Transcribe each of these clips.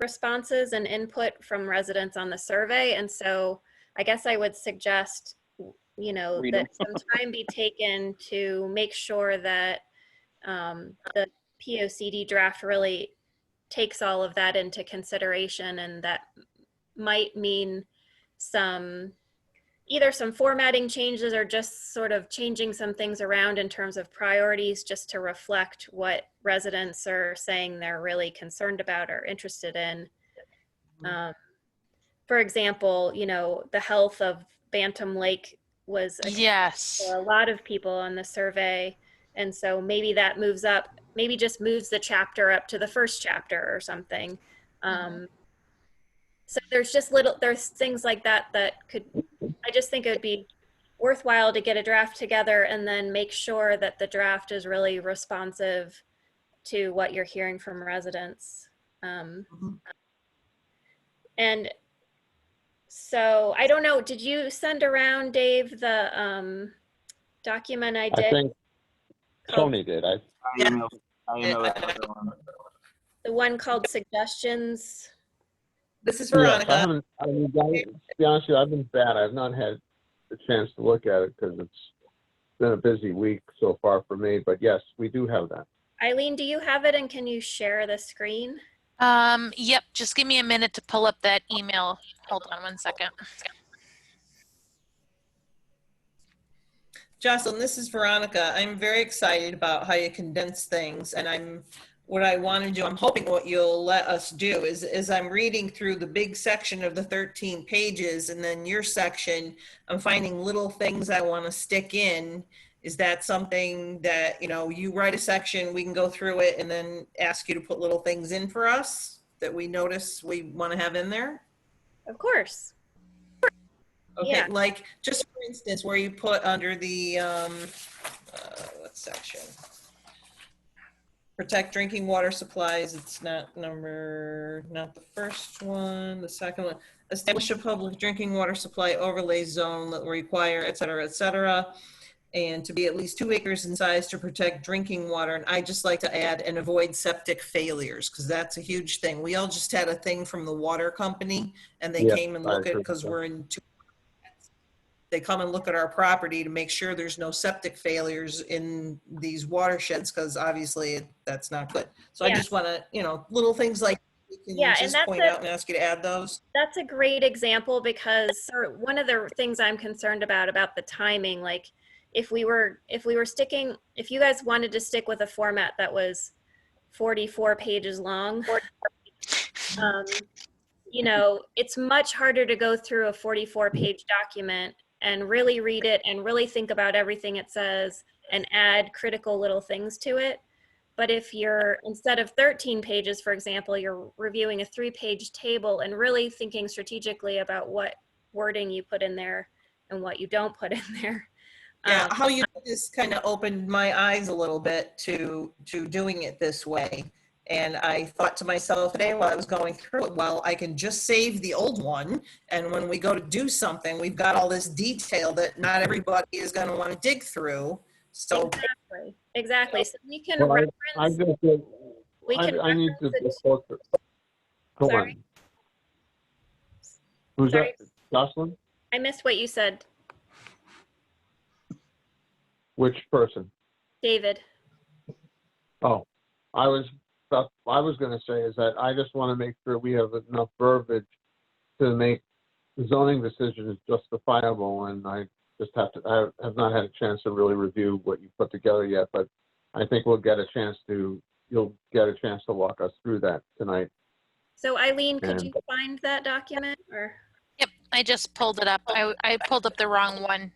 responses and input from residents on the survey. And so I guess I would suggest, you know, Read that 'em. some time be taken to make sure that the POCD draft really takes all of that into consideration, and that might mean either some formatting changes or just sort of changing some things around in terms of priorities, just to reflect what residents are saying they're really concerned about or interested in. For example, you know, the health of Bantam Lake was a Yes. for a lot of people on the survey. And so maybe that moves up, maybe just moves the chapter up to the first chapter or something. So there's things like that I just think it would be worthwhile to get a draft together and then make sure that the draft is really responsive to what you're hearing from residents. And so I don't know, did you send around, Dave, the document I did? I think called- Tony did. I emailed everyone. The one called Suggestions? This is Yes, Veronica. I haven't, I mean, to be honest with you, I've been bad. I've not had a chance to look at it because it's been a busy week so far for me, but yes, we do have that. Eileen, do you have it, and can you share the screen? Yep, just give me a minute to pull up that email. Hold on one second. Jocelyn, this is Veronica. I'm very excited about how you condense things, and what I want to do, I'm hoping what you'll let us do is I'm reading through the big section of the 13 pages, and then your section, I'm finding little things I want to stick in. Is that something that, you know, you write a section, we can go through it and then ask you to put little things in for us that we notice we want to have in there? Of course. Okay, Yeah. like just for instance, where you put under the, what section? Protect drinking water supplies, it's not the first one, the second one. Establish a public drinking water supply overlay zone that will require, et cetera, and to be at least 2 acres in size to protect drinking water. And I just like to add and avoid septic failures, because that's a huge thing. We all just had a thing from the water company, and they Yeah, came and I look at, agree because with we're in they come and look at our property to make sure there's no septic failures in these watersheds, because obviously that's not good. So Yeah. I just want to, you know, little things like we can Yeah, and just that's point out and ask you to add those. That's a great example, because one of the things I'm concerned about the timing, like if you guys wanted to stick with a format that was 44 pages long, you know, it's much harder to go through a 44-page document and really read it and really think about everything it says and add critical little things to it. But if you're, instead of 13 pages, for example, you're reviewing a 3-page table and really thinking strategically about what wording you put in there and what you don't put in there. Yeah, how you did this kind of opened my eyes a little bit to doing it this way. And I thought to myself today while I was going through it, well, I can just save the old one. And when we go to do something, we've got all this detail that not everybody is going to want to dig through. So Exactly. So we can Well, reference. I just did, We can I need to reference it. just look. Go Sorry. on. Who's Sorry. that? Jocelyn? I missed what you said, Which person? David. Oh, I was going to say is that I just want to make sure we have enough verbiage to make zoning decisions justifiable, and I just I have not had a chance to really review what you put together yet, but I think you'll get a chance to walk us through that tonight. So Eileen, could And- you find that document, or? Yep, I just pulled it up. I pulled up the wrong one.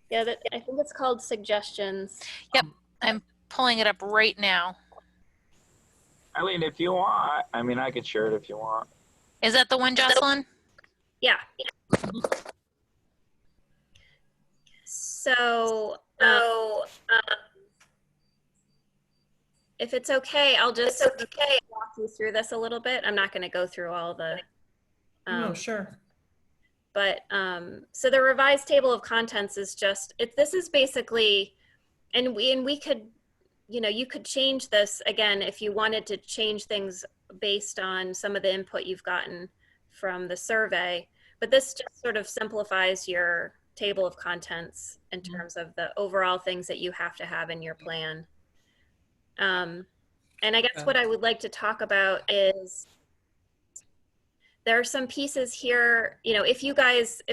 Yeah, I think it's called Suggestions. Yep, I'm pulling it up right now. Eileen, if you want, I mean, I could share it if you want. Is that the one, Jocelyn? Yeah. So, if it's okay, I'll just walk you through this a little bit. I'm not going to go through all the. no, sure. But so the revised table of contents is just this is basically, and we could, you know, you could change this again if you wanted to change things based on some of the input you've gotten from the survey. But this just sort of simplifies your table of contents in terms of the overall things that you have to have in your plan. And I guess what I would like to talk about is there are some pieces here, you know, if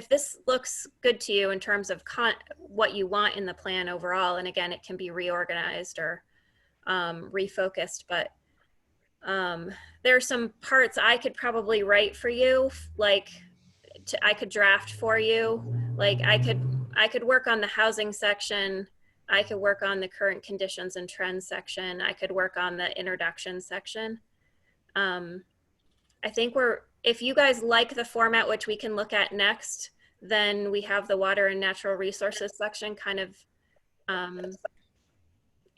this looks good to you in terms of what you want in the plan overall, and again, it can be reorganized or refocused, but there are some parts I could probably write for you, like I could draft for you, like I could work on the housing section, I could work on the current conditions and trends section, I could work on the introduction section. I think if you guys like the format, which we can look at next, then we have the water and natural resources section kind of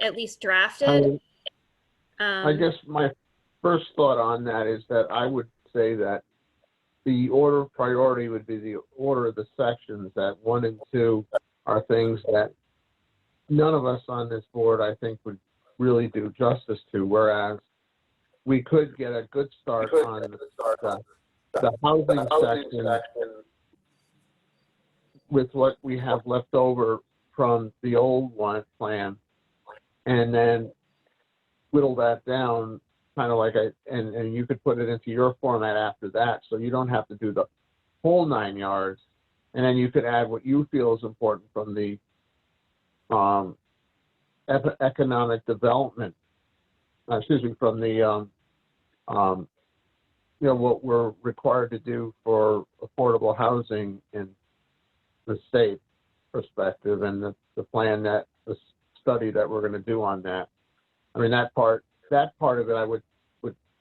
at least drafted. I guess my first thought on that is that I would say that the order of priority would be the order of the sections, that 1 and 2 are things that none of us on this board, I think, would really do justice to, whereas we could get a good start on the housing section with what we have left over from the old one plan, and then whittle that down kind of like and you could put it into your format after that, so you don't have to do the whole 9 yards, and then you could add what you feel is important from the economic development, from the you know, what we're required to do for affordable housing in the state perspective, and the plan, that the study that we're going to do on that. I mean, that part of it I would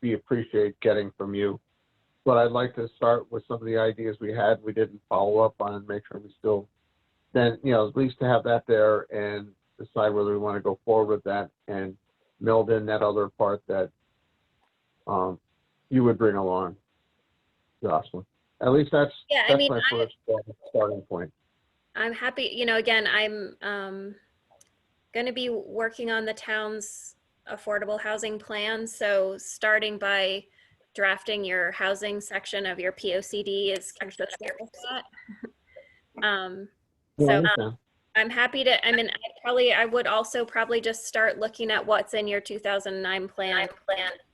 be appreciate getting from you, but I'd like to start with some of the ideas we didn't follow up on, and make sure we still, then, you know, at least to have that there and decide whether we want to go forward with that and meld in that other part that you would bring along, Jocelyn. At least that's my first starting point. I'm happy, you know, again, I'm going to be working on the town's affordable housing plan. So starting by drafting your housing section of your POCD is kind of the start with that. I'm happy to, I mean, I would also probably just start looking at what's in your 2009 plan.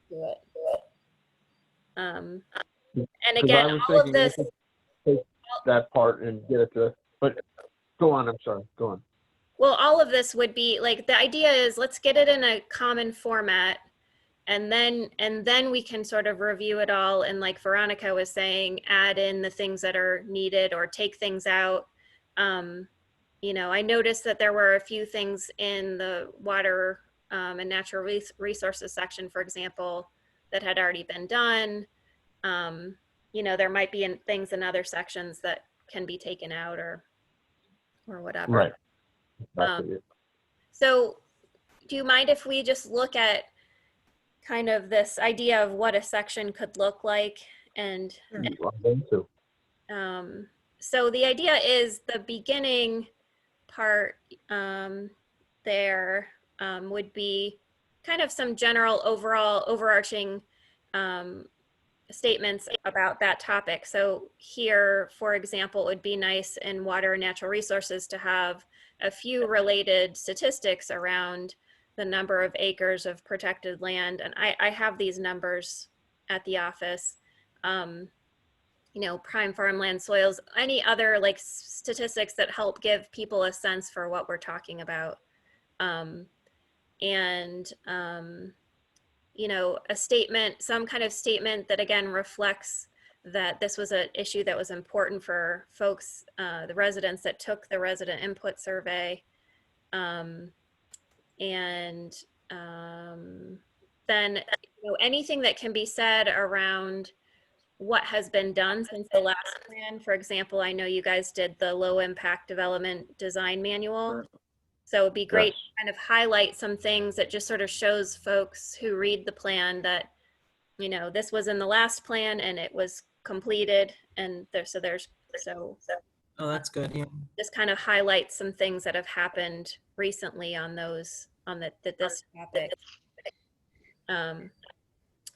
Do it. And again, all of this, take that part and get it to, but go on, I'm sorry, go on. well, all of this would be like, the idea is let's get it in a common format, and then we can sort of review it all, and like Veronica was saying, add in the things that are needed or take things out. You know, I noticed that there were a few things in the water and natural resources section, for example, that had already been done. You know, there might be things in other sections that can be taken out or whatever. Right. So do you mind if we just look at kind of this idea of what a section could look like? And so the idea is the beginning part there would be kind of some general overarching statements about that topic. So here, for example, it would be nice in water and natural resources to have a few related statistics around the number of acres of protected land. And I have these numbers at the office. You know, prime farmland soils, any other like statistics that help give people a sense for what we're talking about. You know, a statement, some kind of statement that again reflects that this was an issue that was important for folks, the residents that took the resident input survey. Then, you know, anything that can be said around what has been done since the last plan. For example, I know you guys did the low impact development design manual. So it'd be great to kind of highlight some things that just sort of shows folks who read the plan that, you know, this was in the last plan and it was completed, and so Oh, that's good. Yeah. just kind of highlight some things that have happened recently on this topic.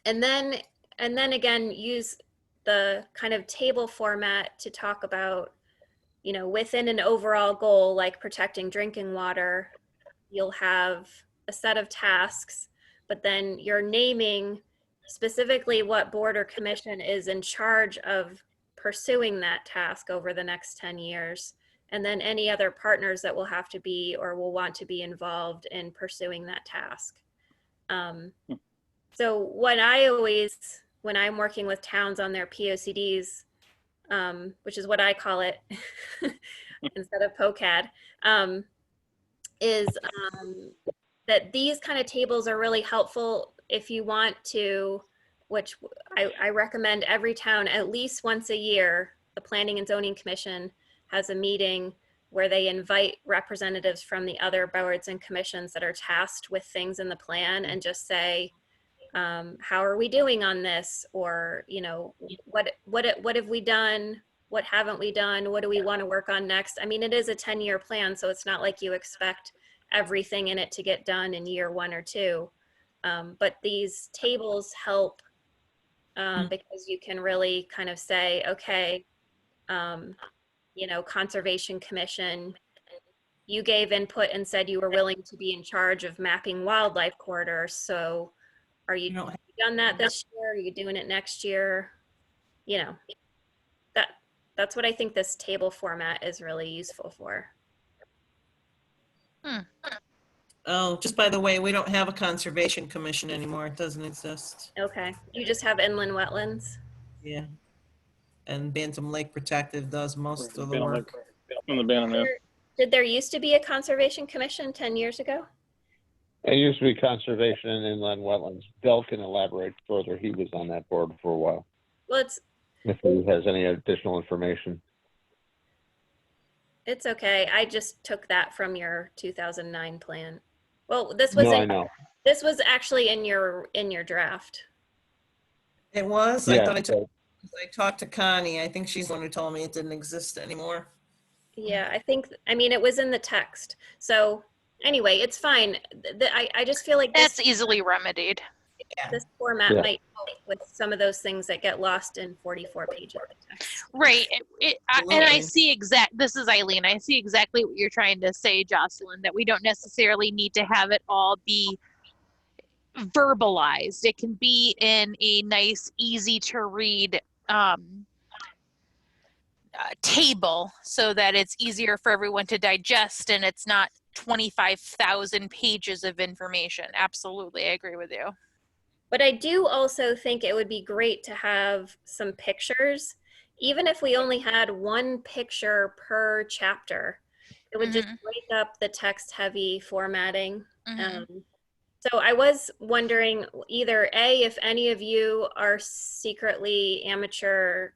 And then again, use the kind of table format to talk about, you know, within an overall goal like protecting drinking water, you'll have a set of tasks, but then you're naming specifically what board or commission is in charge of pursuing that task over the next 10 years. And then any other partners that will have to be or will want to be involved in pursuing that task. So what I always, when I'm working with towns on their POCDs, which is what I call it instead of POCAD, is that these kind of tables are really helpful if you want to, which I recommend every town at least once a year, the Planning and Zoning Commission has a meeting where they invite representatives from the other boards and commissions that are tasked with things in the plan and just say, how are we doing on this? Or, you know, what have we done? What haven't we done? What do we want to work on next? I mean, it is a 10-year plan, so it's not like you expect everything in it to get done in year 1 or 2. But these tables help because you can really kind of say, okay, you know, Conservation Commission, you gave input and said you were willing to be in charge of mapping wildlife corridors. So are you done that this year? Are you doing it next year? You know, that's what I think this table format is really useful for. Oh, just by the way, we don't have a Conservation Commission anymore. It doesn't exist. Okay, you just have inland wetlands. Yeah. And Bantam Lake Protective does most of the Bantam work. On the Bantam, yeah. Did there used to be a Conservation Commission 10 years ago? It used to be conservation and inland wetlands. Del can elaborate further. He was on that board for a while. Well, If he has any additional information. it's okay. I just took that from your 2009 plan. Well, this was No, I know. this was actually in your draft. It was? Yeah, I thought I talked to Connie. I think she's the one who told me it didn't exist anymore. Yeah, I mean, it was in the text. So anyway, it's fine. I just feel like That's easily remedied. this format Yeah. might help with some of those things that get lost in 44 pages of text. Right. And I Absolutely. see this is Eileen. I see exactly what you're trying to say, Jocelyn, that we don't necessarily need to have it all be verbalized. It can be in a nice, easy to read table so that it's easier for everyone to digest and it's not 25,000 pages of information. Absolutely. I agree with you. But I do also think it would be great to have some pictures, even if we only had one picture per chapter. It would just break up the text heavy formatting. So I was wondering either A, if any of you are secretly amateur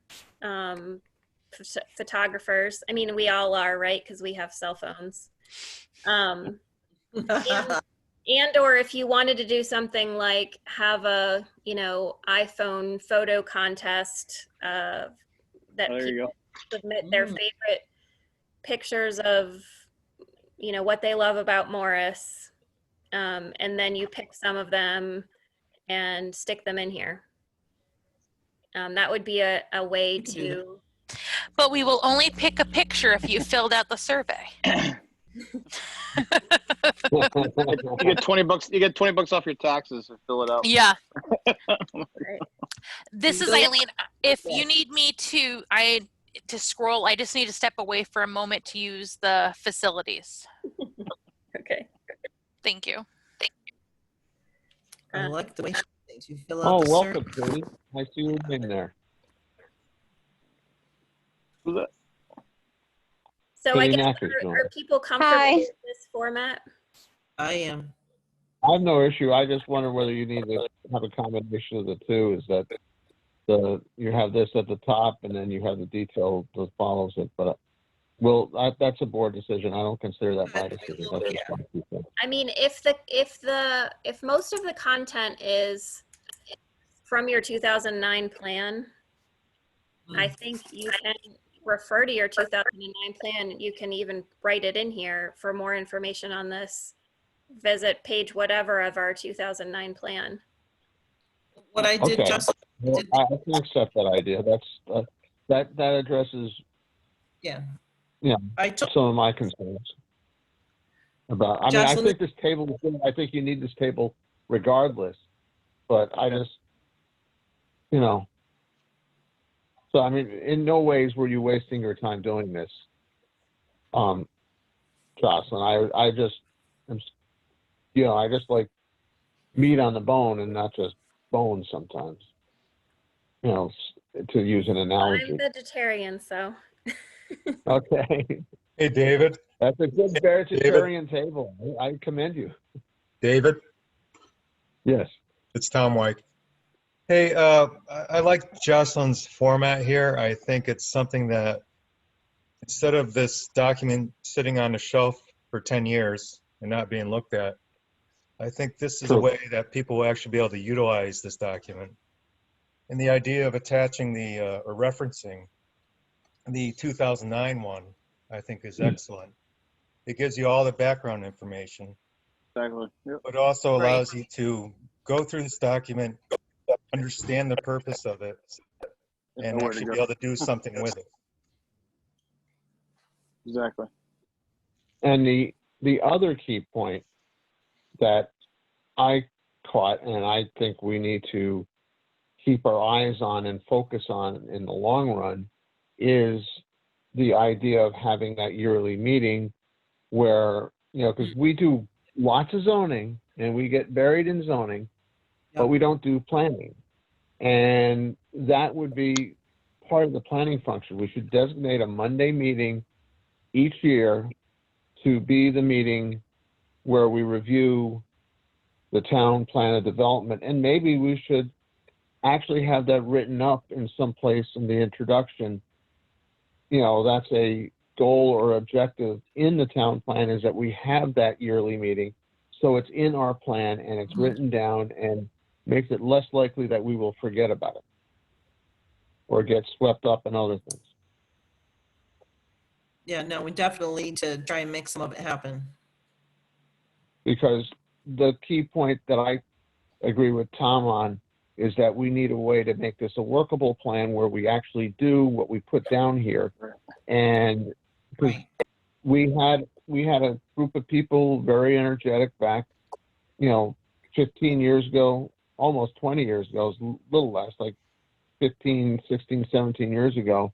photographers. I mean, we all are, right? Because we have cell phones. And or if you wanted to do something like have a, you know, iPhone photo contest that There you people submit their favorite pictures of, you know, what they love about Morris. And then you pick some of them and stick them in here. That would be a way to. But we will only pick a picture if you filled out the survey. You get $20. You get $20 off your taxes and fill it out. Yeah. Right. This is Eileen. If you need me to scroll, I just need to step away for a moment to use the facilities. Okay. Thank you. I like the way you fill out Oh, the welcome, survey. Katie. I see you in there. Who's that? So I Katie guess Matthews, are people comfortable Hi. with this format? I am. I have no issue. I just wonder whether you need to have a combination of the two. Is that you have this at the top and then you have the detail that follows it. But that's a board decision. I don't consider that my decision. That's just my two cents. I mean, if most of the content is from your 2009 plan, I think you can refer to your 2009 plan. You can even write it in here for more information on this. Visit page whatever of our 2009 plan. What I did Okay. just, Well, I can accept that idea. That's, that addresses, yeah. Yeah. I took, some of my concerns about, I mean, I Jocelyn, think this table is good. I think you need this table regardless, but I just, you know, so I mean, in no ways were you wasting your time doing this. Jocelyn, I just, am, you know, I just like meat on the bone and not just bones sometimes, you know, to use an I'm analogy. vegetarian, so. Okay. Hey, David. That's a good vegetarian table. I commend you. David, Yes. it's Tom White. Hey, I like Jocelyn's format here. I think it's something that instead of this document sitting on the shelf for 10 years and not being looked at, I think this is a True. way that people will actually be able to utilize this document. And the idea of attaching the, or referencing the 2009 one, I think is excellent. It gives you all the background information, Exactly. Yep. but also Right. allows you to go through this document, understand the purpose of it, and Nowhere to actually go. be able to do something with it. Exactly. And the other key point that I caught, and I think we need to keep our eyes on and focus on in the long run, is the idea of having that yearly meeting where, you know, because we do lots of zoning and we get buried in zoning, but Yep. we don't do planning. And that would be part of the planning function. We should designate a Monday meeting each year to be the meeting where we review the town plan of development. And maybe we should actually have that written up in some place in the introduction. You know, that's a goal or objective in the town plan, is that we have that yearly meeting. So it's in our plan and it's written down and makes it less likely that we will forget about it or get swept up in other things. yeah, no, we definitely need to try and make some of it happen. Because the key point that I agree with Tom on is that we need a way to make this a workable plan where we actually do what we put down here. And because Right. we had a group of people very energetic back, you know, 15 years ago, almost 20 years ago, it was a little less, like 15, 16, 17 years ago.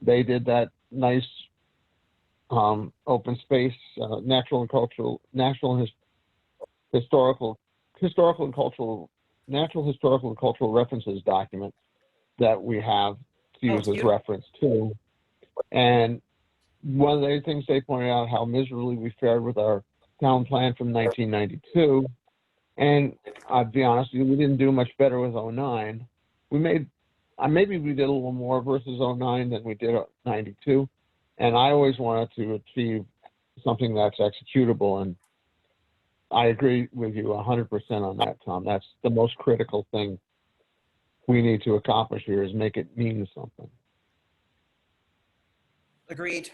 They did that nice open space, natural and cultural, historical and cultural, natural, historical and cultural references document that we have to Oh, use it's as beautiful. reference too. And one of the things they pointed out how miserably we fared with our town plan from 1992. And I'll be honest with you, we didn't do much better with 09. We made, maybe we did a little more versus 09 than we did 92. And I always wanted to achieve something that's executable. And I agree with you 100% on that, Tom. That's the most critical thing we need to accomplish here, is make it mean something. Agreed.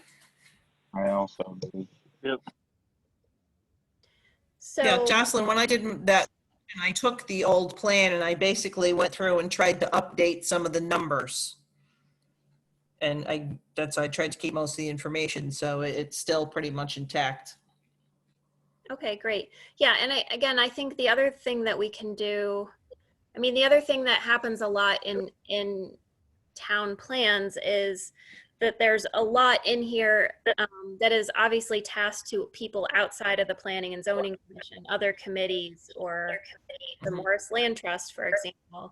I also agree. Yep. Yeah, So, Jocelyn, when I did that, and I took the old plan and I basically went through and tried to update some of the numbers. And I tried to keep most of the information, so it's still pretty much intact. okay, great. Yeah, and I think the other thing that we can do, I mean, the other thing that happens a lot in town plans is that there's a lot in here that is obviously tasked to people outside of the Planning and Zoning Commission, other committees, or the Morris Land Trust, for example.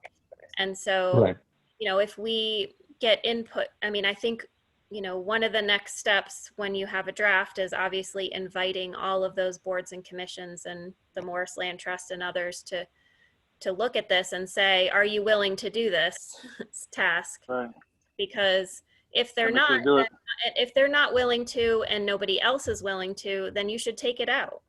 And so, Right. you know, if we get input, I mean, I think, you know, one of the next steps when you have a draft is obviously inviting all of those boards and commissions and the Morris Land Trust and others to look at this and say, are you willing to do this task? Right. Because if they're And if they not, do it- then, if they're not willing to and nobody else is willing to, then you should take it out.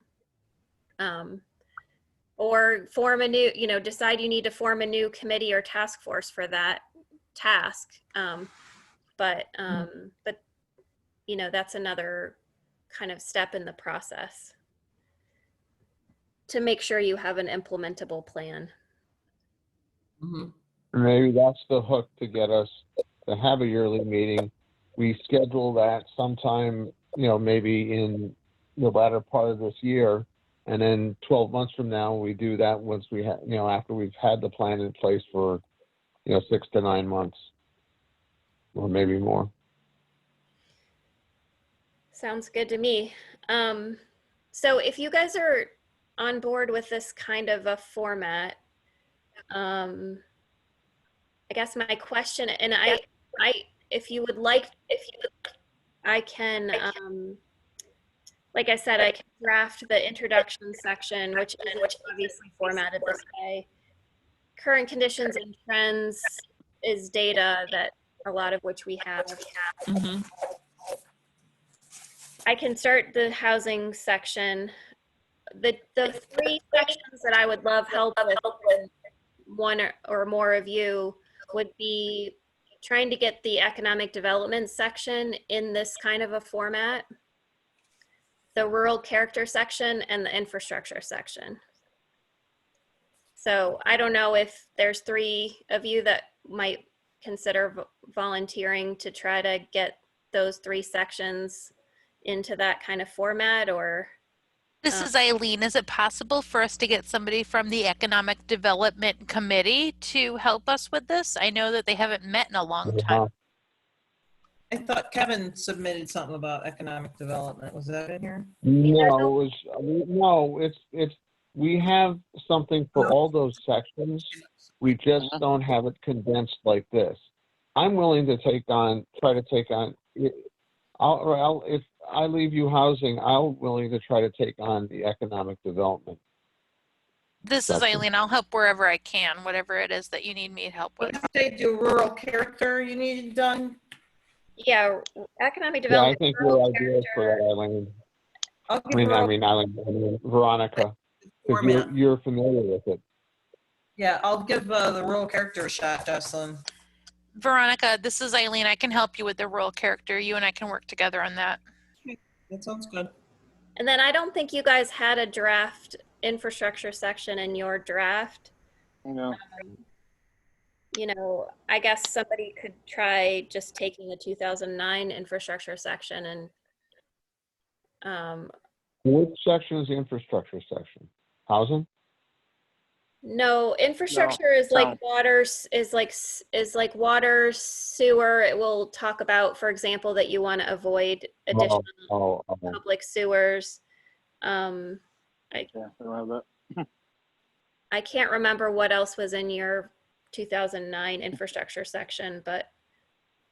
Or form a new, you know, decide you need to form a new committee or task force for that task. But you know, that's another kind of step in the process to make sure you have an implementable plan. Mhm. Maybe that's the hook to get us to have a yearly meeting. We schedule that sometime, maybe in the latter part of this year. And then 12 months from now, we do that once we have, after we've had the plan in place for, 6 to 9 months or maybe more. Sounds good to me. So if you guys are on board with this kind of a format, I guess my question, and if you would like, I can, like I said, I can draft the introduction section, which obviously formatted this way. Current conditions and trends is data that a lot of which we have. Mhm. I can start the housing section. The three sections that I would love help with, from one or more of you, would be trying to get the economic development section in this kind of a format, the rural character section, and the infrastructure section. So I don't know if there's three of you that might consider volunteering to try to get those three sections into that kind of format, or This is Eileen. Is it possible for us to get somebody from the Economic Development Committee to help us with this? I know that they haven't met in a long time. I thought Kevin submitted something about economic development. Was that in here? We have something for all those sections. We just don't have it condensed like this. I'm willing to try to take on, if I leave you housing, I'm willing to try to take on the economic development. This is Section. Eileen. I'll help wherever I can, whatever it is that you need me to help with. What did they do? Rural character you needed done? yeah, economic Yeah, I development. think rural your idea is for character. that, Eileen. I'll give Veronica, because format. you're familiar with it. Yeah, I'll give the rural character a shot, Jocelyn. Veronica, this is Eileen. I can help you with the rural character. You and I can work together on that. That sounds good. And then I don't think you guys had a draft infrastructure section in your draft. No. I guess somebody could try just taking the 2009 infrastructure section and Which section is the infrastructure section? Housing? no, infrastructure is like no. water, is like water, sewer. It will talk about, for example, that you want to avoid additional Oh. public sewers. Yeah, we don't have that. I can't remember what else was in your 2009 infrastructure section, but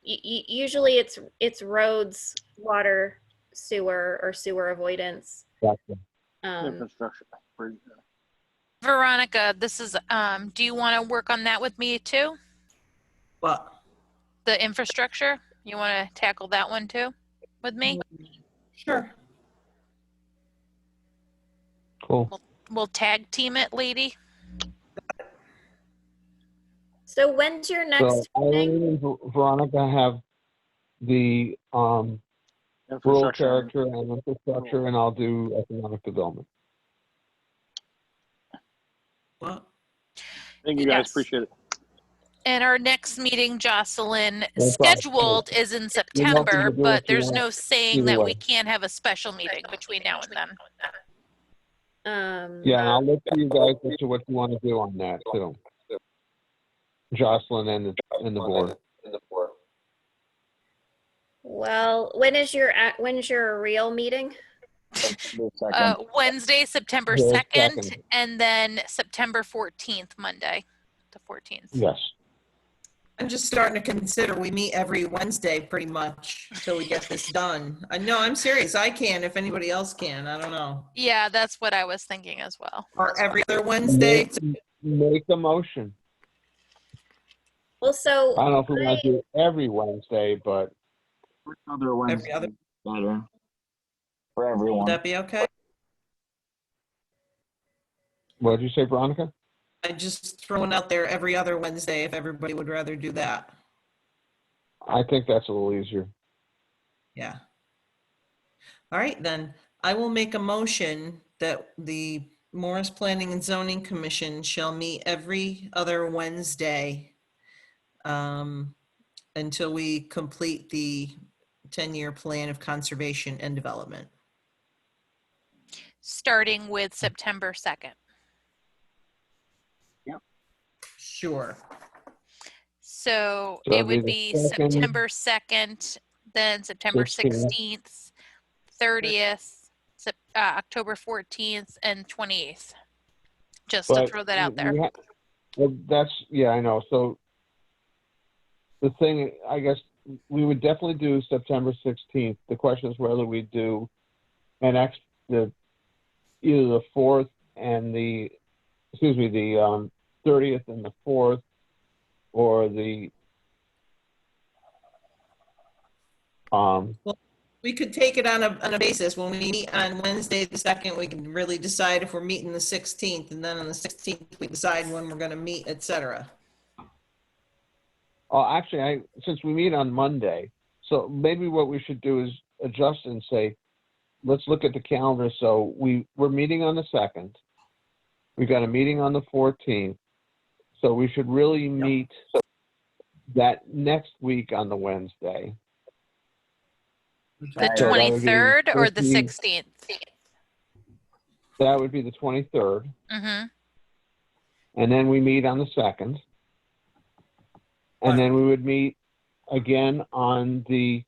usually it's roads, water, sewer, or sewer avoidance. Gotcha. Infrastructure. Veronica, this is, do you want to work on that with me too? But The infrastructure? You want to tackle that one too with me? sure. Cool. We'll tag team it, lady. So when's your So next meeting? Eileen and Veronica have the rural Infrastructure. character and infrastructure, and I'll do economic development. Well, Thank you guys. Yes. Appreciate it. And our next meeting, Jocelyn, No problem. scheduled is in September, to do but what you there's want, no saying either that way. we can't have a special meeting between now and then. Yeah, and I'll look to you guys as to what you want to do on that too. Jocelyn and the board. Well, when's your real meeting? Wednesday, September Yeah, 2nd, second. and then September 14th, Monday, the 14th. Yes. I'm just starting to consider we meet every Wednesday pretty much until we get this done. I know, I'm serious. I can if anybody else can. I don't know. Yeah, that's what I was thinking as well. Or every other Wednesday. Make a motion. Well, so I don't know if we want to do it every Wednesday, but Other Wednesday. Every other, Better. For would everyone. that be okay? what did you say, Veronica? I just throwing out there every other Wednesday if everybody would rather do that. I think that's a little easier. Yeah. All right, then I will make a motion that Morris Planning and Zoning Commission shall meet every other Wednesday until we complete the 10-year plan of conservation and development. Starting with September 2nd. Sure. So So it it'd be would the be second, September 2nd, then September 16th. 16th, 30th, October 14th, and 28th. Just to But throw that out there. well, that's, yeah, I know. So the thing, I guess, we would definitely do September 16th. The question is whether we do either the 4th and the 30th and the 4th, or the We could take it on a basis. When we meet on Wednesday, the 2nd, we can really decide if we're meeting the 16th, and then on the 16th, we decide when we're gonna meet, et cetera. oh, actually, since we meet on Monday, so maybe what we should do is adjust and say, let's look at the calendar. So we're meeting on the 2nd. We got a meeting on the 14th. So we should really meet that next week on the Wednesday. The So that would be 23rd or the 15th. 16th? That would be the 23rd. Mm-hmm. And then we meet on the 2nd. And then we would meet again on the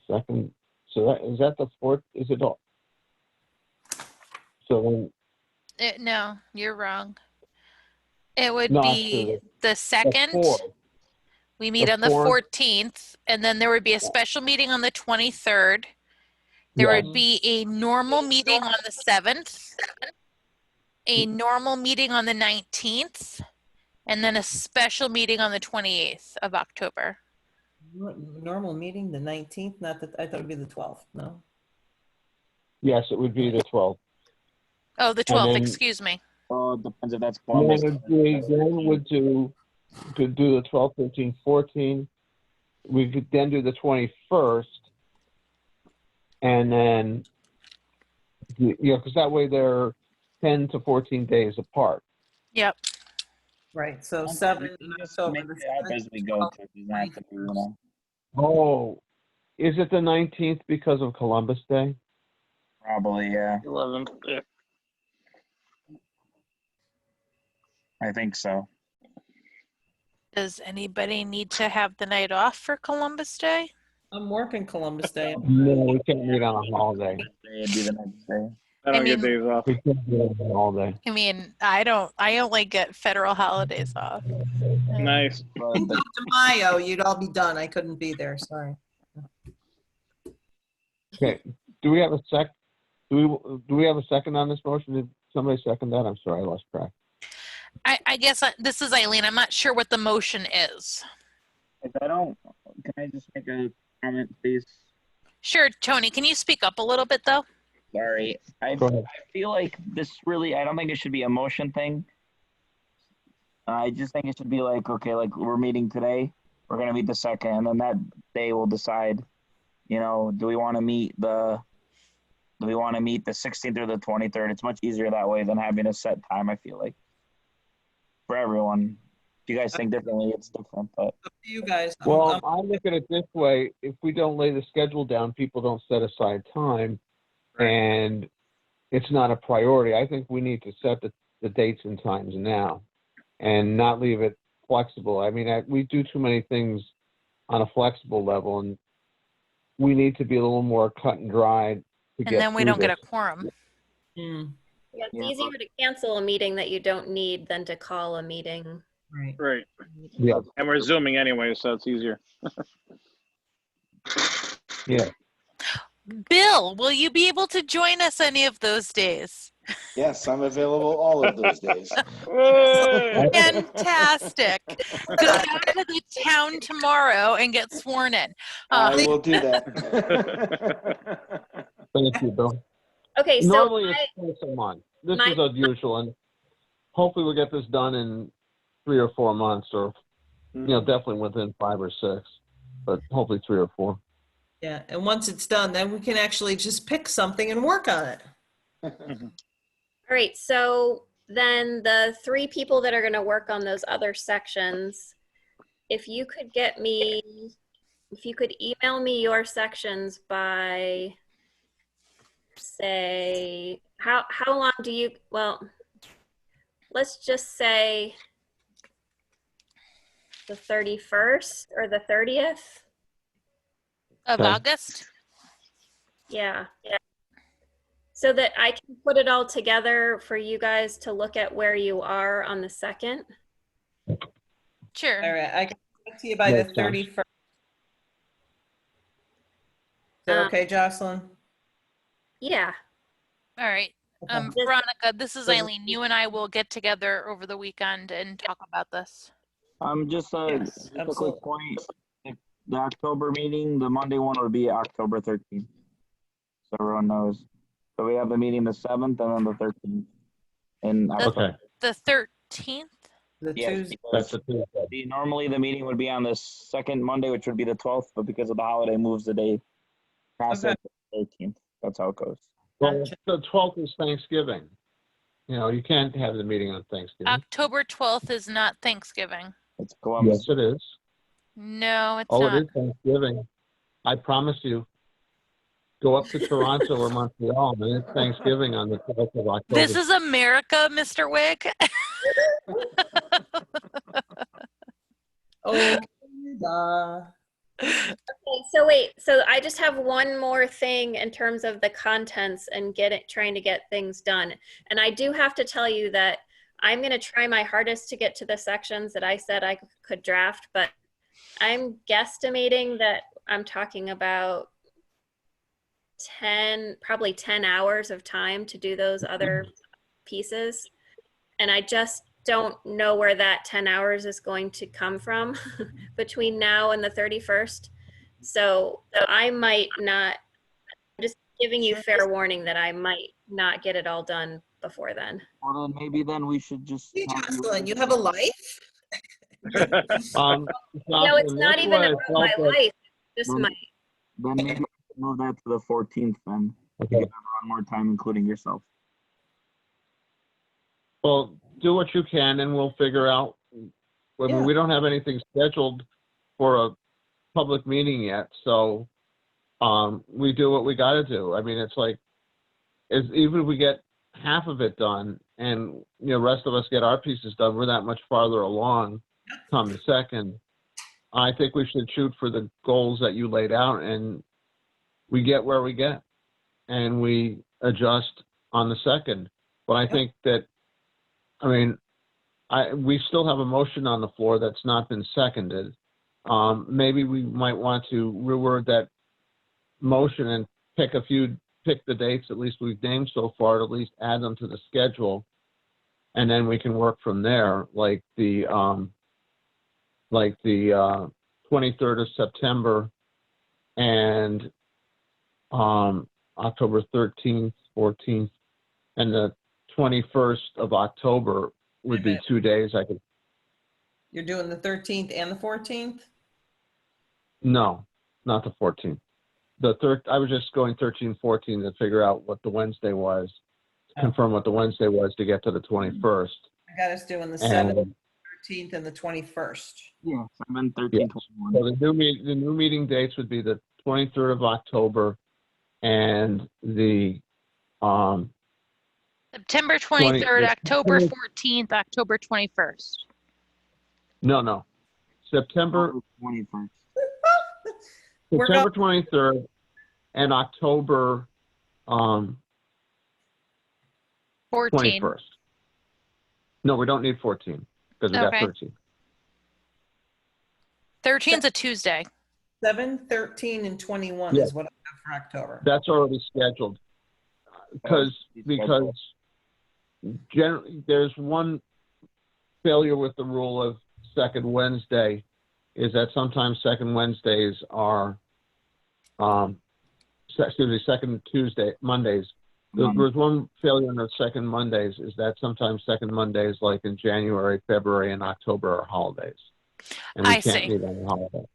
2nd. So is that the 4th? Is it all? So then, No, you're wrong. It would No, be the 2nd. 4th. We meet The on the 4th. 14th, and then there would be a special meeting on the 23rd. There Yeah. would be a normal meeting on the 7th, a normal meeting on the 19th, and then a special meeting on the 28th of October. Normal meeting, the 19th, not that, I thought it'd be the 12th, no? Yes, it would be the 12th. Oh, the And 12th, then- excuse me. Well, it depends if that's And Columbus. then could do the 12, 13, 14. We could then do the 21st. And then, because that way they're 10 to 14 days apart. Yep. Right, so 7 in Just October. make it up as we go. To, it doesn't have to be, you know, Oh, is it the 19th because of Columbus Day? probably, yeah. 11th. Yeah. I think so. Does anybody need to have the night off for Columbus Day? I'm working Columbus Day. No, we can't meet on a holiday. It'd be the next day. I don't mean- get days off. We can't meet on a holiday. I mean, I only get federal holidays off. Nice. But Cinco de Mayo, you'd all be done. I couldn't be there, sorry. Okay, do we have a do we have a second on this motion? Did somebody second that? I'm sorry, I lost track. I guess this is Eileen. I'm not sure what the motion is. if I don't, can I just make a comment, please? Sure, Tony, can you speak up a little bit though? Sorry. I Go ahead. feel like this really, I don't think it should be a motion thing. I just think it should be like, okay, like we're meeting today, we're going to meet the 2nd, and then that day we'll decide, you know, do we want to meet the 16th or the 23rd? It's much easier that way than having a set time, I feel like. For everyone. If you guys think differently, it's different, but Up to you guys. Well, I look at it this way, if we don't lay the schedule down, people don't set aside time, and it's not a priority. I think we need to set the dates and times now, and not leave it flexible. I mean, we do too many things on a flexible level, and we need to be a little more cut and dried to And get then we through don't get a this. quorum. Mm, Yeah, it's Yeah. easier to cancel a meeting that you don't need than to call a meeting. right. Right. Yeah, And we're zooming anyway, so it's easier. yeah. Bill, will you be able to join us any of those days? Yes, I'm available all of those days. Fantastic. Go down to the town tomorrow and get sworn in. I will do that. Thank you, Bill. Okay, so Normally it's twice a month. This my- is unusual, and hopefully we'll get this done in 3 or 4 months, or definitely within 5 or 6, but hopefully 3 or 4. Yeah, and once it's done, then we can actually just pick something and work on it. All right, so then the 3 people that are going to work on those other sections, if you could email me your sections by, say, how long do you, well, let's just say the 31st or the 30th. Of Okay. August? Yeah. So that I can put it all together for you guys to look at where you are on the 2nd. Sure. All right, I can get to you by the Makes sense. 31st. Is that okay, Jocelyn? Yeah. All right. Okay. Veronica, this is Eileen. You and I will get together over the weekend and talk about this. Just Yes, just a absolutely. quick point. The October meeting, the Monday one would be October 13th. So everyone knows. So we have the meeting the 7th and then the 13th. In October. Okay, The 13th? The Yes, Tuesday. that's because the Tuesday. normally the meeting would be on the second Monday, which would be the 12th, but because of the holiday, moves the day past Okay. it to the 13th. That's how it goes. Well, Gotcha. the 12th is Thanksgiving. You know, you can't have the meeting on Thanksgiving. October 12th is not Thanksgiving. It's Columbus. Yes, it is. No, it's Oh, not. it is Thanksgiving. I promise you. Go up to Toronto or Montreal, and it's Thanksgiving on the 12th of October. This is America, Mr. Wick. Oh, Canada. Okay, so wait, so I just have one more thing in terms of the contents and trying to get things done. And I do have to tell you that I'm going to try my hardest to get to the sections that I said I could draft, but I'm guesstimating that I'm talking about probably 10 hours of time to do those other pieces. And I just don't know where that 10 hours is going to come from between now and the 31st. So I might not, I'm just giving you fair warning that I might not get it all done before then. Well, then maybe then we should just. Hey, Jocelyn, you have a life? No, it's not even about my life. Just Well, my, Then maybe we should move that to the 14th then. To Okay. give everyone more time, including yourself. Well, do what you can, and we'll figure out. I mean, Yeah. we don't have anything scheduled for a public meeting yet, so we do what we got to do. I mean, it's like, even if we get half of it done, and the rest of us get our pieces done, we're that much farther along. Come the 2nd, I think we should shoot for the goals that you laid out, and we get where we get, and we adjust on the 2nd. But I think that, I mean, we still have a motion on the floor that's not been seconded. Maybe we might want to reword that motion and pick the dates at least we've named so far, to at least add them to the schedule, and then we can work from there, like the 23rd of September and October 13th, 14th, and the 21st of October would be 2 days. You're doing the 13th and the 14th? No, not the 14th. I was just going 13, 14 to figure out what the Wednesday was, to confirm what the Wednesday was to get to the 21st. I got us doing the And 7th, 13th, and the 21st. Yeah, 7, 13, 21. so the new meeting dates would be the 23rd of October and the September 23rd, the- October 14th, October 21st. no, September 21st. We're September 23rd and October 14. 21st. No, we don't need 14 because we got Okay. 13. 13's a Tuesday. 7, 13, and 21 Yeah. is what I have for October. That's already scheduled because generally there's one failure with the rule of second Wednesday, is that sometimes second Wednesdays are second Mondays. There's one failure in the second Mondays, is that sometimes second Mondays, like in January, February, and October, are holidays. And we I can't see. meet on a holiday.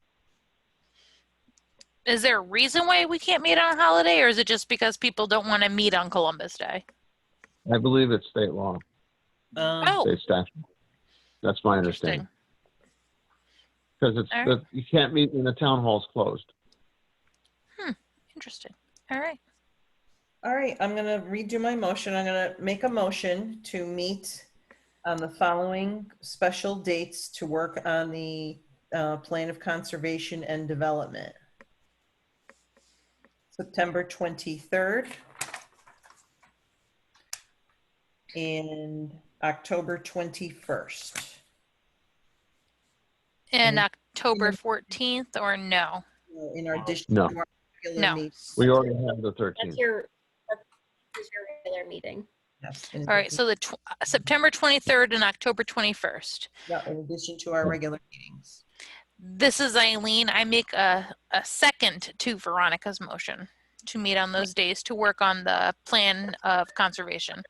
Is there a reason why we can't meet on a holiday, or is it just because people don't want to meet on Columbus Day? I believe it's state law, Oh, state statute. That's my understanding. interesting. Because All right. you can't meet when the town hall's closed. Interesting. All right. All right, I'm gonna redo my motion. I'm gonna make a motion to meet on the following special dates to work on the plan of conservation and development. September 23rd and October 21st. And Mhm. October 14th, or no? In our addition No. to our regular No. meeting. We already have the That's 13th. your regular meeting. Yes, All right. So the September 23rd and October 21st. yeah, in addition to our regular meetings. This is Eileen. I make a second to Veronica's motion to meet on those days to work on the plan of conservation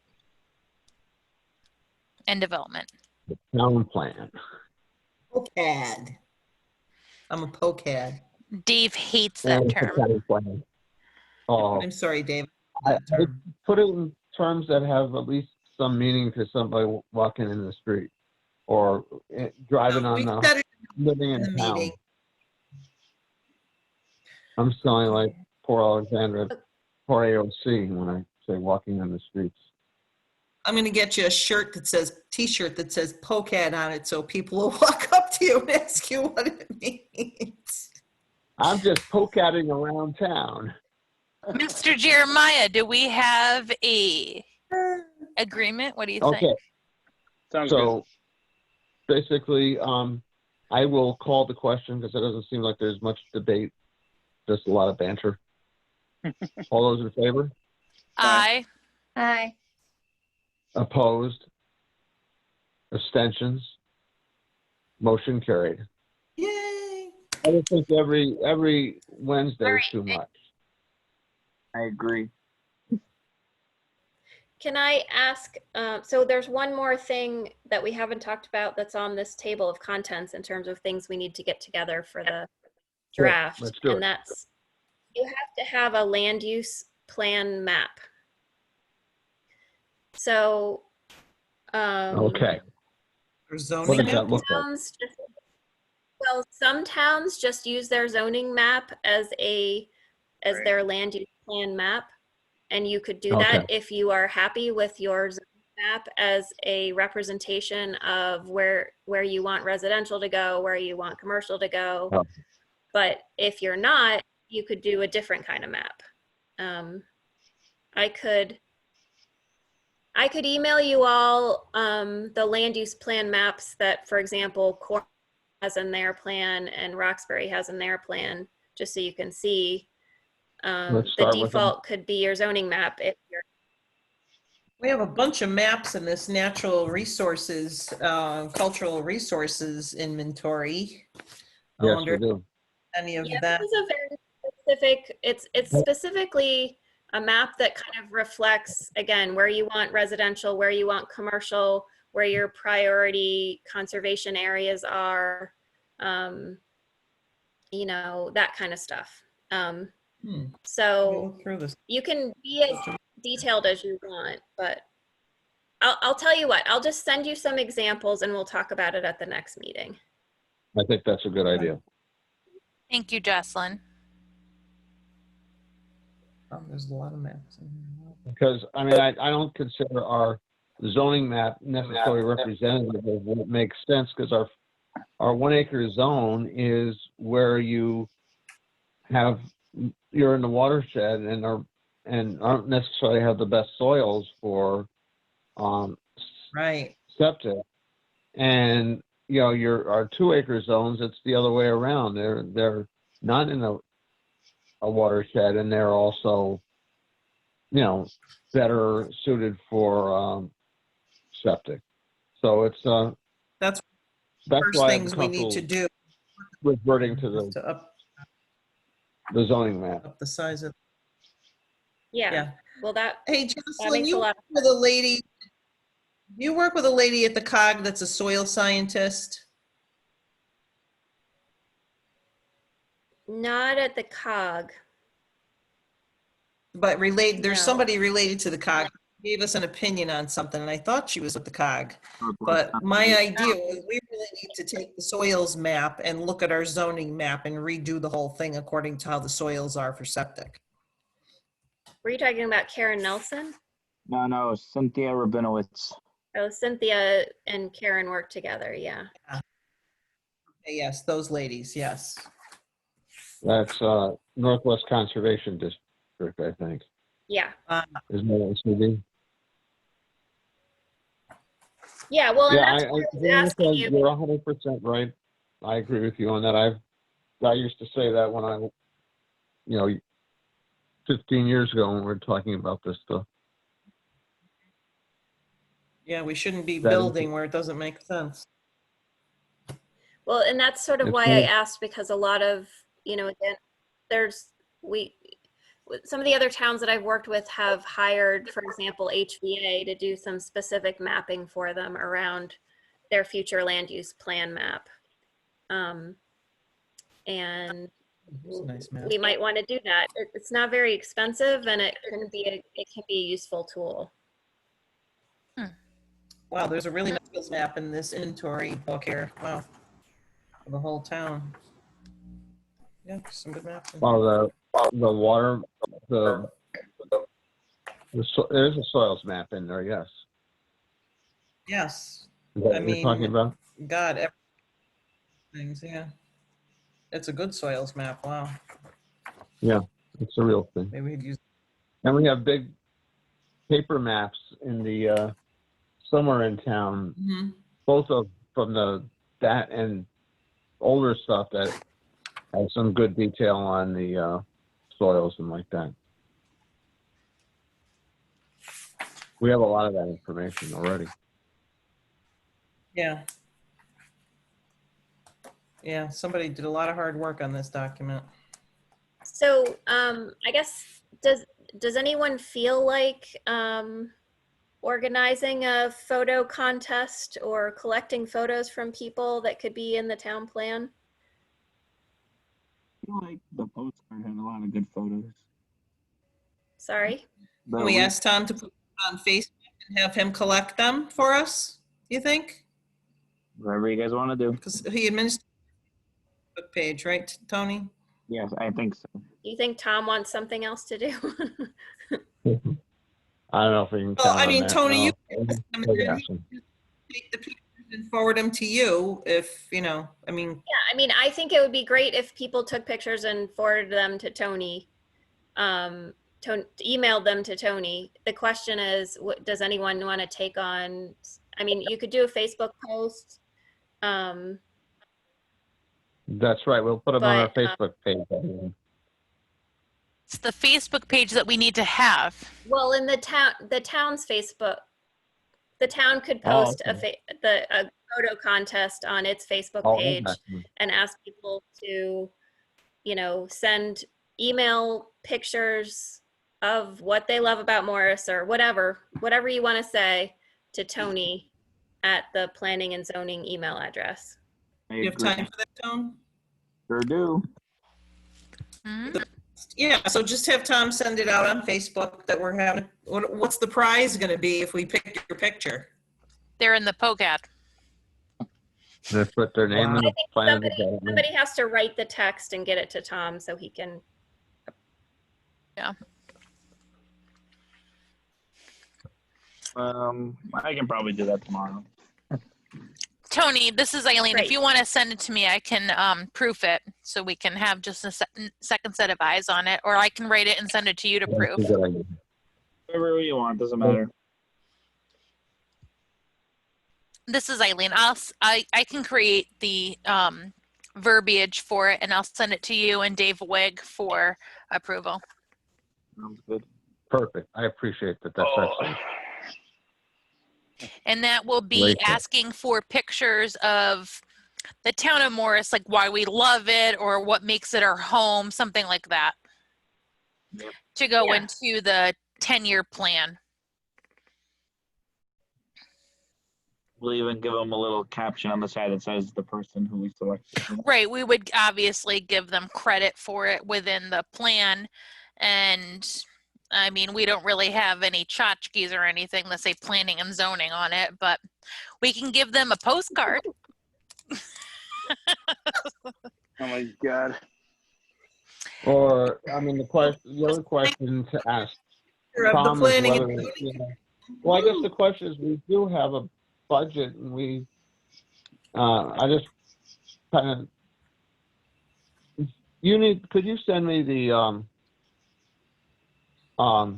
and development. Town plan. POCAD. I'm a POCAD. Dave hates that And term. town plan. Oh, I'm sorry, Dave. I put it in terms that have at least some meaning to somebody walking in the street or driving We on said it living in the in town. meeting. I'm sounding like poor Alexandra, poor AOC when I say walking in the streets. I'm gonna get you a shirt that says, T-shirt that says POCAD on it, so people will walk up to you and ask you what it means. I'm just poke-atting around town. Mr. Jeremiah, do we have a agreement? What do you Okay, think? Sounds good. so basically, I will call the question because it doesn't seem like there's much debate, just a lot of banter. All those in favor? Aye. Hi. Opposed? Abstentions? Motion carried. Yay! I don't think every Wednesday is too much. I agree. Can I ask, so there's one more thing that we haven't talked about that's on this table of contents in terms of things we need to get together for the Sure, draft. let's do it. And that's, you have to have a land use plan map. So, Okay, For what zoning. does that look like? Well, some towns just use their zoning map as Right. their land use plan map. And you could do that Okay. if you are happy with your zoning map as a representation of where you want residential to go, where you want commercial to go. Oh. But if you're not, you could do a different kind of map. I could email you all the land use plan maps that, for example, Cornwall has in their plan and Roxbury has in their plan, just so you can see. Let's The start with them. default could be your zoning map if you're. We have a bunch of maps in this natural resources, cultural resources inventory. I Yes, wonder we do. if any of Yeah, that. this is a very specific, it's specifically a map that kind of reflects, again, where you want residential, where you want commercial, where your priority conservation areas are, you know, that kind of stuff. Let me So look through this. you can be as detailed as you want, but I'll tell you what, I'll just send you some examples and we'll talk about it at the next meeting. I think that's a good idea. Thank you, Jocelyn. Oh, there's a lot of maps in here. Because, I mean, I don't consider our zoning map necessarily representative of what makes sense, because our 1 acre zone is where you're in the watershed and aren't necessarily have the best soils for Right. septic. And, you know, our 2 acre zones, it's the other way around. They're not in a watershed, and they're also, you know, better suited for septic. So it's That's first why I'm things we need to comfortable do reverting to to up the zoning map. the size of, Yeah, yeah. well, that Hey, makes Jocelyn, a you lot work with a lady, you work with a lady at the COG that's a soil scientist? Not at the COG. But there's No. somebody related to the COG who gave us an opinion on something, and I thought she was with the COG. But my idea was we really need to take the soils map and look at our zoning map and redo the whole thing according to how the soils are for septic. Were you talking about Karen Nelson? No, Cynthia Rabinowitz. Oh, Cynthia and Karen work together, yeah. Yes, those ladies, yes. That's Northwest Conservation District, I think. Yeah. Isn't that what it's gonna be? Yeah, well, and Yeah, that's I, why I was Dana asking said you. you're 100% right. I agree with you on that. I used to say that when I, 15 years ago when we were talking about this stuff. Yeah, we shouldn't be That is- building where it doesn't make sense. Well, and that's sort of It's why not- I asked, because a lot of, again, some of the other towns that I've worked with have hired, for example, HVA to do some specific mapping for them around their future land use plan map. And It's a nice map. we might want to do that. It's not very expensive, and it can be a useful tool. Wow, there's a really nice map in this inventory book here. Wow. For the whole town. Yeah, some good maps. in here. Well, the water, there's a soils map in there, yes. Yes, Is that I what you're talking mean- about? God, things, yeah. It's a good soils map, wow. It's a real thing. Maybe we'd use, And we have big paper maps in the somewhere in town, Mhm. both from that and older stuff that has some good detail on the soils and like that. We have a lot of that information already. yeah. Yeah, somebody did a lot of hard work on this document. So I guess, does anyone feel like organizing a photo contest or collecting photos from people that could be in the town plan? I feel like the postcard had a lot of good photos. Sorry? Can we ask Tom to put it on Facebook and have him collect them for us, you think? Whatever you guys want to do. Because he administers the book page, right, Tony? Yes, I think so. Do you think Tom wants something else to do? I don't know if we can. Well, count I on mean, that, Tony, no. you can Maybe ask him. take the pictures and forward them to you if, I mean, Yeah, I mean, I think it would be great if people took pictures and forwarded them to Tony, emailed them to Tony. The question is, does anyone want to take on? I mean, you could do a Facebook post. That's right. We'll put them on our But, Facebook page. It's the Facebook page that we need to have. Well, in the town's Facebook, the town could Oh, post a photo contest on its Facebook Oh, page okay. and ask people to, send email pictures of what they love about Morris or whatever you want to say to Tony at the planning and zoning email address. I you have agree. time for that, Tone? Sure do. Mhm. Yeah, so just have Tom send it out on Facebook that we're having, what's the prize gonna be if we pick your picture? They're in the POCAD. They put their name in I the think plan of development. somebody has to write the text and get it to Tom so he can. I can probably do that tomorrow. Tony, this is Eileen. Great. If you want to send it to me, I can proof it so we can have just a second set of eyes on it, or I can write it and send it to you to That's proof. a good idea. Whatever you want, doesn't matter. This is Eileen. I can create the verbiage for it, and I'll send it to you and Dave Wig for approval. Sounds good. Perfect. I appreciate that. That's excellent. And that will be Great. asking for pictures of the town of Morris, like why we love it or what makes it our home, something like that. Yep. To go Yeah. into the 10-year plan. We'll even give them a little caption on the side that says the person who we selected. Right, we would obviously give them credit for it within the plan. And I mean, we don't really have any tchotchkes or anything that say planning and zoning on it, but we can give them a postcard. Oh my God. Or, I mean, the other question to ask Of the Tom is planning whether, and you know, well, I guess the question is, we do have a budget, and I just kind of, could you send me the, the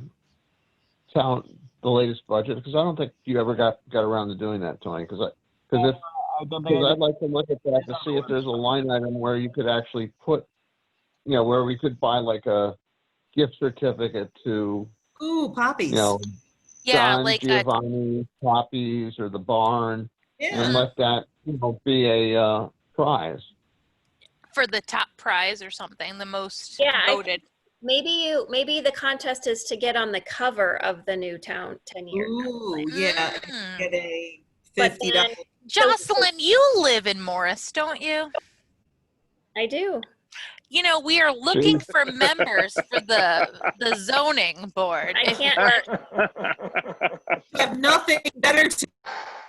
latest budget? Because I don't think you ever got around to doing that, Tony, because I'd like to look at that to see if there's a line item where you could actually put, you know, where we could buy like a gift certificate to, Ooh, poppies. you know, Yeah, Don like a, Giovanni, Poppies, or the Barn, Yeah. and let that, you know, be a prize. for the top prize or something, the most Yeah, voted. maybe the contest is to get on the cover of the new town 10-year. Ooh, yeah. Mm. Get a But $50. then Jocelyn, you live in Morris, don't you? I do. You know, we are looking for members for the zoning board. I If- can't You have nothing better to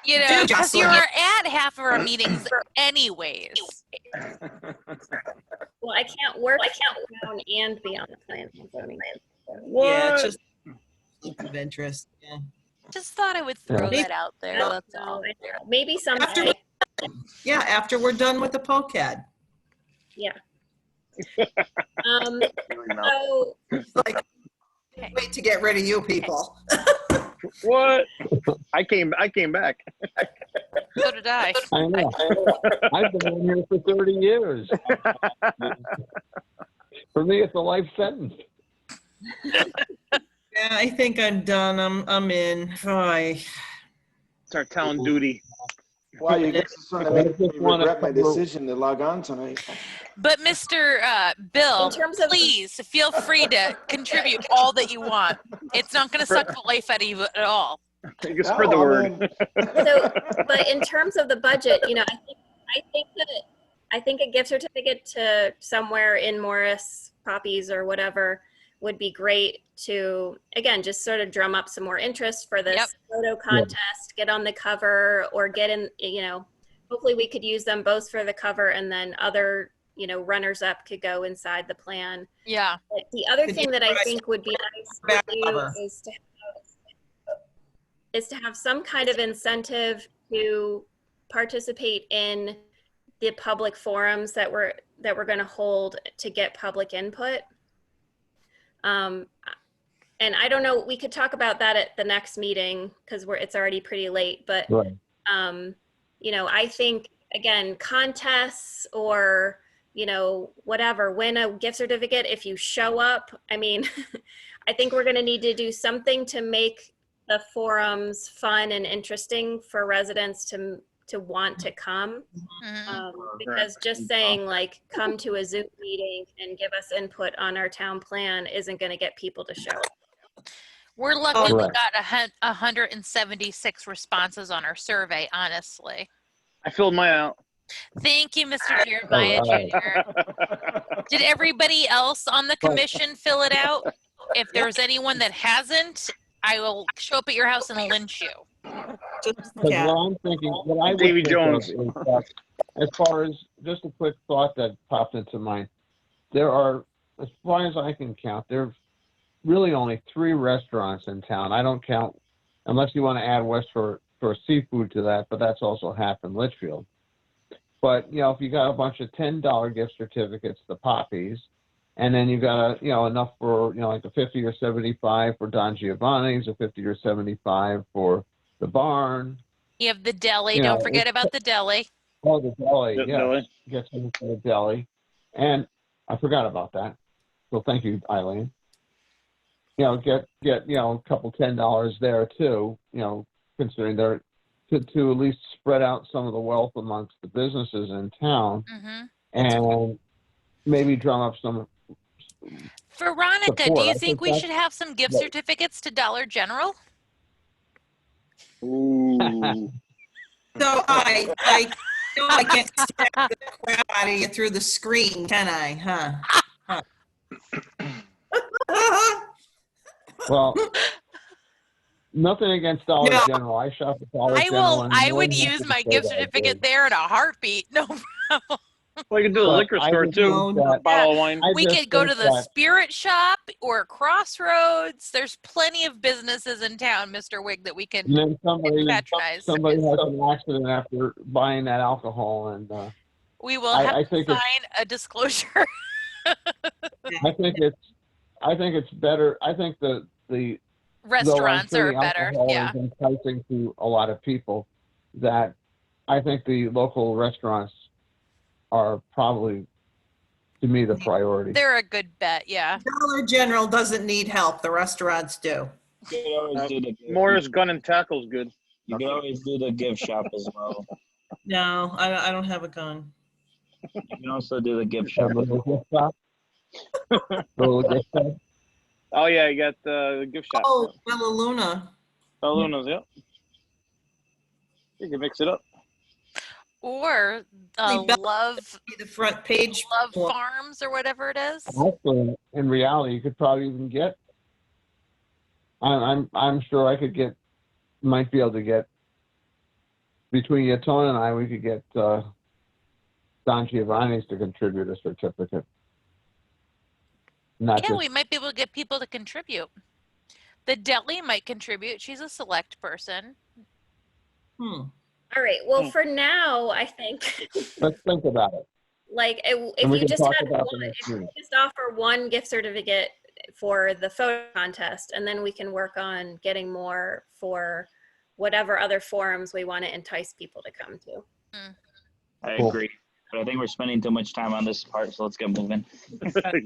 You know, do, because you Jocelyn. are at half of our meetings anyways. well, I can't work down and be on the plan and zoning. Yeah, it's just of interest. Yeah. Just thought I would throw Yeah. that out there. No, That's all. I know. Maybe someday. After we're done with the POCAD. Yeah. So Like, wait to get rid of you people. What? I came back. So did I. I know. I've been in here for 30 years. For me, it's a life sentence. Yeah, I think I'm done. I'm in. It's our town duty. Wow, you guys are starting to I make just me wanna regret my cover- decision to log on tonight. But Mr. Bill, In terms of- please feel free to contribute all that you want. It's not going to suck the life out of you at all. Just spread the word. So, but in terms of the budget, you know, I think a gift certificate to somewhere in Morris, Poppies, or whatever would be great to, again, just sort of drum up some more interest for this Yep. photo contest, get on the cover, or get in, you know, hopefully we could use them both for the cover, and then other, you know, runners up could go inside the plan. Yeah. But the other Could thing you that I price think would be nice back to do cover? is to have some kind of incentive to participate in the public forums that we're going to hold to get public input. And I don't know, we could talk about that at the next meeting because it's already pretty late, but Right. you know, I think, again, contests or, you know, whatever, win a gift certificate if you show up. I mean, I think we're going to need to do something to make the forums fun and interesting for residents to want to come. Mhm. Because just saying like, come to a Zoom meeting and give us input on our town plan isn't going to get people to show up. We're lucky we Correct. got 176 responses on our survey, honestly. I filled mine out. Thank you, Mr. Jeremiah All right. Jr. Did everybody else on the commission fill it out? If there's anyone that hasn't, I will show up at your house and lynch you. Because what I'm thinking, what I would Davy think Jones. of is that, as far as just a quick thought that popped into mind, there are, as far as I can count, there's really only 3 restaurants in town. I don't count, unless you want to add West for seafood to that, but that's also half in Litchfield. But, you know, if you got a bunch of $10 gift certificates to Poppies, and then you got enough for, like a 50 or 75 for Don Giovanni's, a 50 or 75 for the Barn. You have the deli. You Don't know, forget about the deli. Oh, the deli, The yeah. deli. Get some for the deli. And I forgot about that. So thank you, Eileen. Get a couple $10 there too, considering they're to at least spread out some of the wealth amongst the businesses in town, Hmm. and maybe drum up some. Veronica, do Support. you I think think we that's- should have some gift Yeah. certificates to Dollar General? Ooh. So I know I can't distract the crap out of you through the screen, can I, huh? Well, nothing against Dollar No. General. I shop at Dollar General. and I more would than use happy to my say gift that I certificate do. there in a heartbeat. No problem. Well, you can do the But liquor I store just too. think No, that- Bottle of wine. I We just could go think to the that- Spirit Shop or Crossroads. There's plenty of businesses in town, Mr. Wig, that we And can then somebody patronize. has an accident after buying that alcohol, and We will I have to think sign it's- a disclosure. I think it's better. I think the though I'm Restaurants sure are the better. alcohol Yeah. is enticing to a lot of people, that I think the local restaurants are probably, to me, the priority. They're a good bet. Yeah. Dollar General doesn't need help, the restaurants do. You could always do the Moore's Gun and Tackle's good. You could always do the gift shop as well. No, I don't have a gun. You can also do the gift A shop. little gift shop. Little gift shop. Oh yeah, you got the gift shop. Oh, Bella Luna. Luna's, yeah. You can mix it up. Or See, Bella- Love The front page. one. Farms or whatever it is. Actually, in reality, you could probably even get. I'm sure I could get. Might be able to get. Between Yatone and I, we could get Don Giovanni's to contribute a certificate. Not Yeah, just we might be able to get people to contribute. The deli might contribute. She's a select person. Hmm. All right. Well, for now, I think let's think about it. like And if we you can just talk had about one, the next if you meeting. just offer one gift certificate for the photo contest, and then we can work on getting more for whatever other forums we want to entice people to come to. I Cool. agree. But I think we're spending too much time on this part, so let's get moving.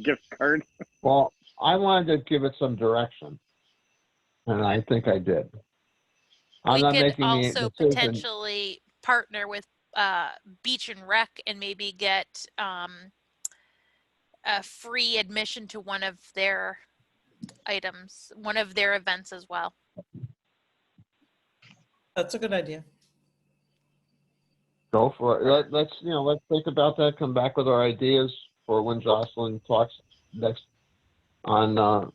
Gift card. Well, I wanted to give it some direction, and I think I did. I'm We not could making the also decision. potentially partner with Beach and Rec and maybe get a free admission to one of their items, one of their events as well. That's a good idea. Go for it. Let's think about that. Come back with our ideas for when Jocelyn talks next on the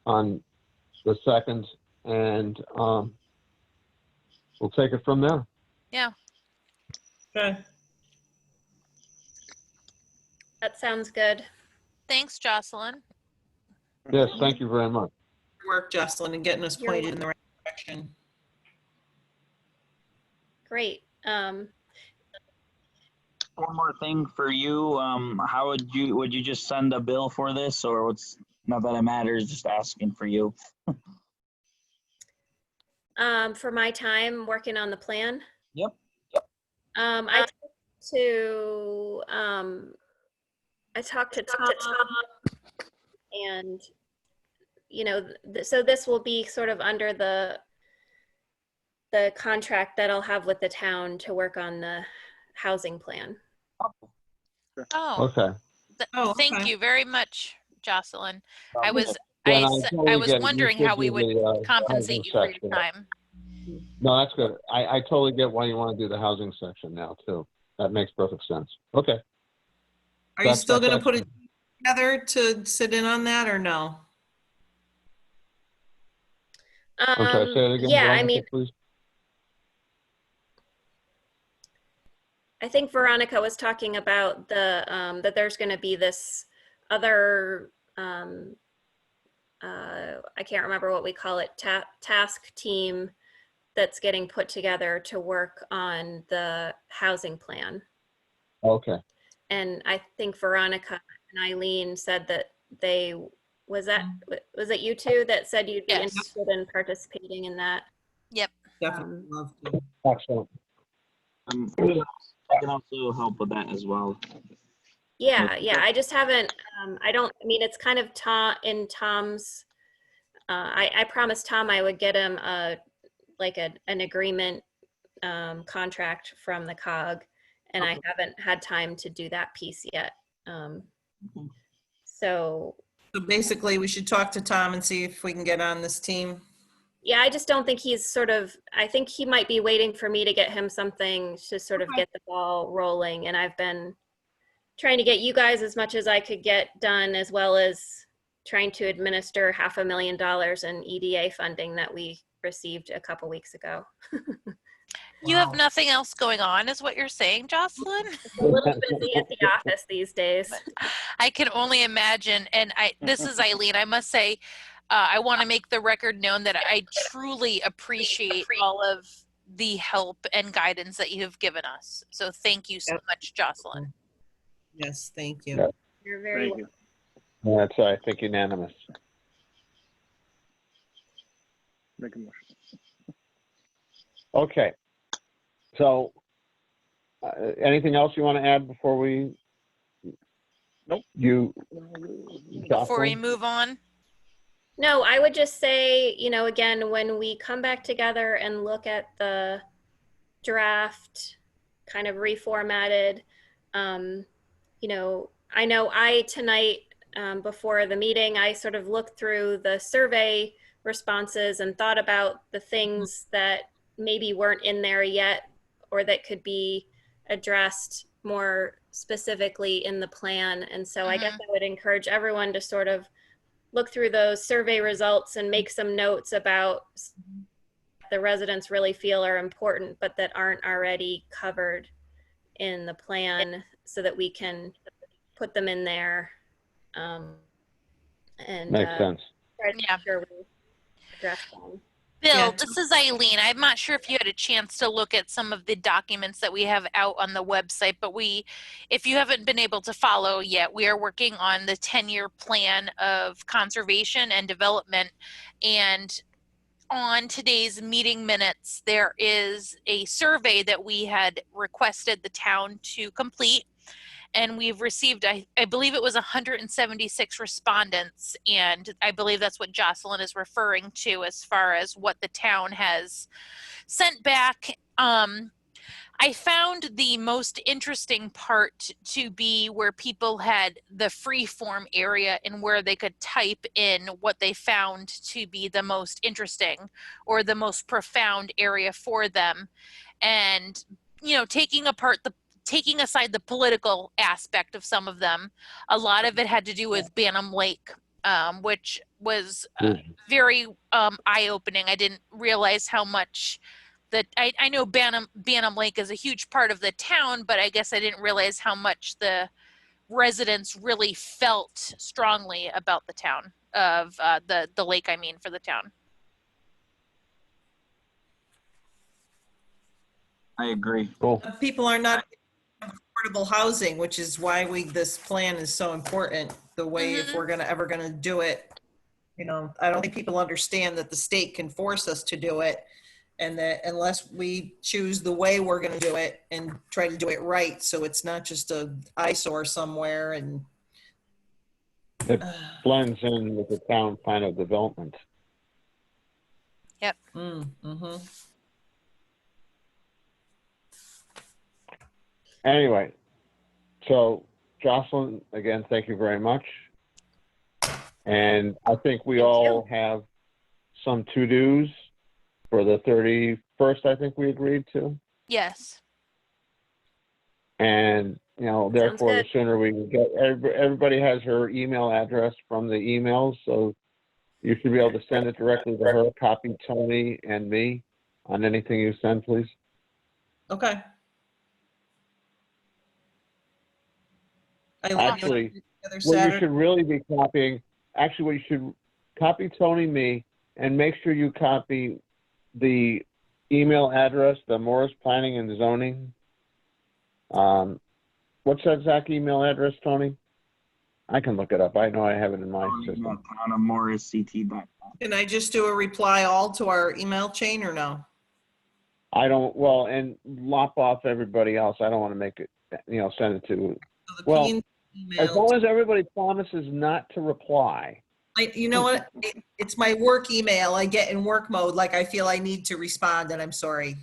2nd, and we'll take it from there. Yeah. Okay. That sounds good. Thanks, Jocelyn. Yes, thank you very much. Good work, Jocelyn, and getting us You're pointed in the right direction. Great. One more thing for you. How would you just send a bill for this, or what's, not that it matters, just asking for you. For my time working on the plan. Yep. I talked to Tom, and so this will be sort of under the contract that I'll have with the town to work on the housing plan. Oh, Okay. thank okay. you very much, Jocelyn. I was Then I was get it. You wondering should how we do would the, compensate you housing for your section. time. No, that's good. I totally get why you want to do the housing section now too. That makes perfect sense. Okay. Are you That's- still that's gonna put it excellent. together to sit in on that or no? I'm sorry, say it again. Yeah, I Veronica, mean, please. I think Veronica was talking about that there's going to be this other, I can't remember what we call it, task team that's getting put together to work on the housing plan. Okay. And I think Veronica and Eileen said that was it you two that said you'd be Yes. interested in participating in that? Definitely love to. Excellent. I can also help with that as well. Yeah, I just haven't, it's kind of in Tom's, I promised Tom I would get him an agreement contract from the COG, and I haven't had time to do that piece yet. So So basically, we should talk to Tom and see if we can get on this team. Yeah, I just don't think he's I think he might be waiting for me to get him something to sort of Okay. get the ball rolling. And I've been trying to get you guys as much as I could get done, as well as trying to administer $500,000 in EDA funding that we received a couple weeks ago. You have nothing else going on, is what you're saying, Jocelyn? A little busy at the office these days. I can only imagine. And this is Eileen. I must say, I want to make the record known that I truly appreciate all of the help and guidance that you have given us. So thank you so much, Jocelyn. Yes, thank you. Yeah. You're very Thank you. That's, I think, unanimous. Make a motion. Okay. So, anything else you want to add before we? Nope. Before we Jocelyn? move on. No, I would just say, again, when we come back together and look at the draft kind of reformatted, I know tonight, before the meeting, I sort of looked through the survey responses and thought about the things that maybe weren't in there yet, or that could be addressed more specifically in the plan. And so I guess I would encourage everyone to sort of look through those survey results and make some notes about the residents really feel are important, but that aren't already covered in the plan, so that we can put them in there. And Makes sense. try to Yeah. make sure we address them. Bill, Yeah. this is Eileen. I'm not sure if you had a chance to look at some of the documents that we have out on the website, but if you haven't been able to follow yet, we are working on the 10-year plan of conservation and development. And on today's meeting minutes, there is a survey that we had requested the town to complete. And we've received, I believe it was 176 respondents. And I believe that's what Jocelyn is referring to as far as what the town has sent back. I found the most interesting part to be where people had the free form area and where they could type in what they found to be the most interesting or the most profound area for them. And, taking aside the political aspect of some of them, a lot of it had to do with Banham Lake, which was very eye-opening. I didn't realize how much that I know Banham Lake is a huge part of the town, but I guess I didn't realize how much the residents really felt strongly about the town of the lake. I mean, for the town. I agree. Cool. People are not affordable housing, which is why this plan is so important. The way, if we're ever gonna do it, I don't think people understand that the state can force us to do it, and that unless we choose the way we're gonna do it and try to do it right, so it's not just a eyesore somewhere. And It blends in with the town plan of development. Yep. Anyway, so Jocelyn, again, thank you very much. And I think we Thank all have some to-dos for the 31st, I think we agreed to. Yes. And, therefore, the good. sooner we can get, everybody has her email address from the emails, so you should be able to send it directly to her, copy Tony and me on anything you send, please. okay. Actually, what you should really be copying, what you should copy Tony, me, and make sure you copy the email address, the Morris Planning and Zoning. What's that exact email address, Tony? I can look it up. I know I have it in my system. Town of Morris CT.com. Can I just do a reply all to our email chain, or no? I don't, well, and lop off everybody else. I don't want to make it, send it to, So the well, P&Z as email, long as everybody promises not to reply. you know what? It's my work email. I get in work mode, like I feel I need to respond, and I'm sorry.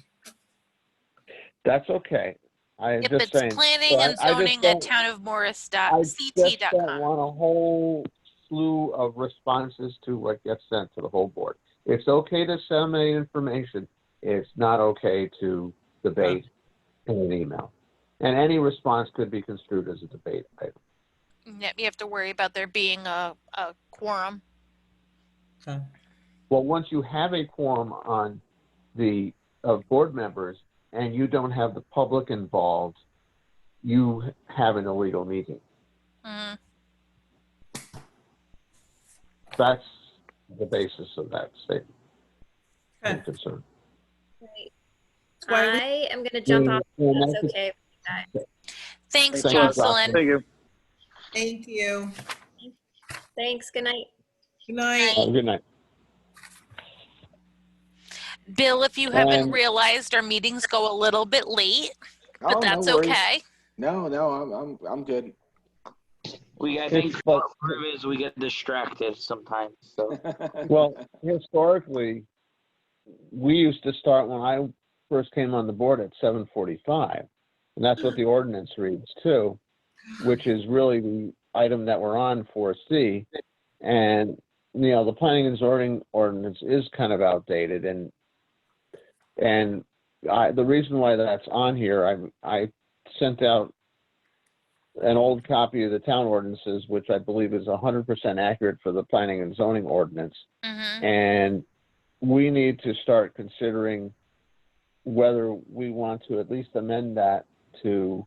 That's okay. I'm Yep, just it's saying. planning So and I just zoning don't- at I just don't townofmorris.ct.com. want a whole slew of responses to what gets sent to the whole board. It's okay to disseminate information. It's not okay to debate in an email. And any response could be construed as a debate item. Yep, you have to worry about there being a quorum. Okay. Well, once you have a quorum on the board members and you don't have the public involved, you have an illegal meeting. Mhm. That's the basis of that statement. Okay. I'm concerned. Right. That's why we- I am going to jump off. Yeah, That's that's- okay. Thanks, Thank you, Jocelyn. Thank you. Thank you. Thanks. Good night. Good night. Have a good night. Bill, if you haven't And- realized, our meetings go a little bit late, but Oh, no that's worries. okay. No, I'm good. I think It's like- part of it is we get distracted sometimes. So Well, historically, we used to start when I first came on the board at 7:45, and that's what the ordinance reads too, which is really the item that we're on 4C. And the planning and zoning ordinance is kind of outdated, and the reason why that's on here, I sent out an old copy of the town ordinances, which I believe is 100% accurate for the planning and zoning ordinance. Hmm. And we need to start considering whether we want to at least amend that to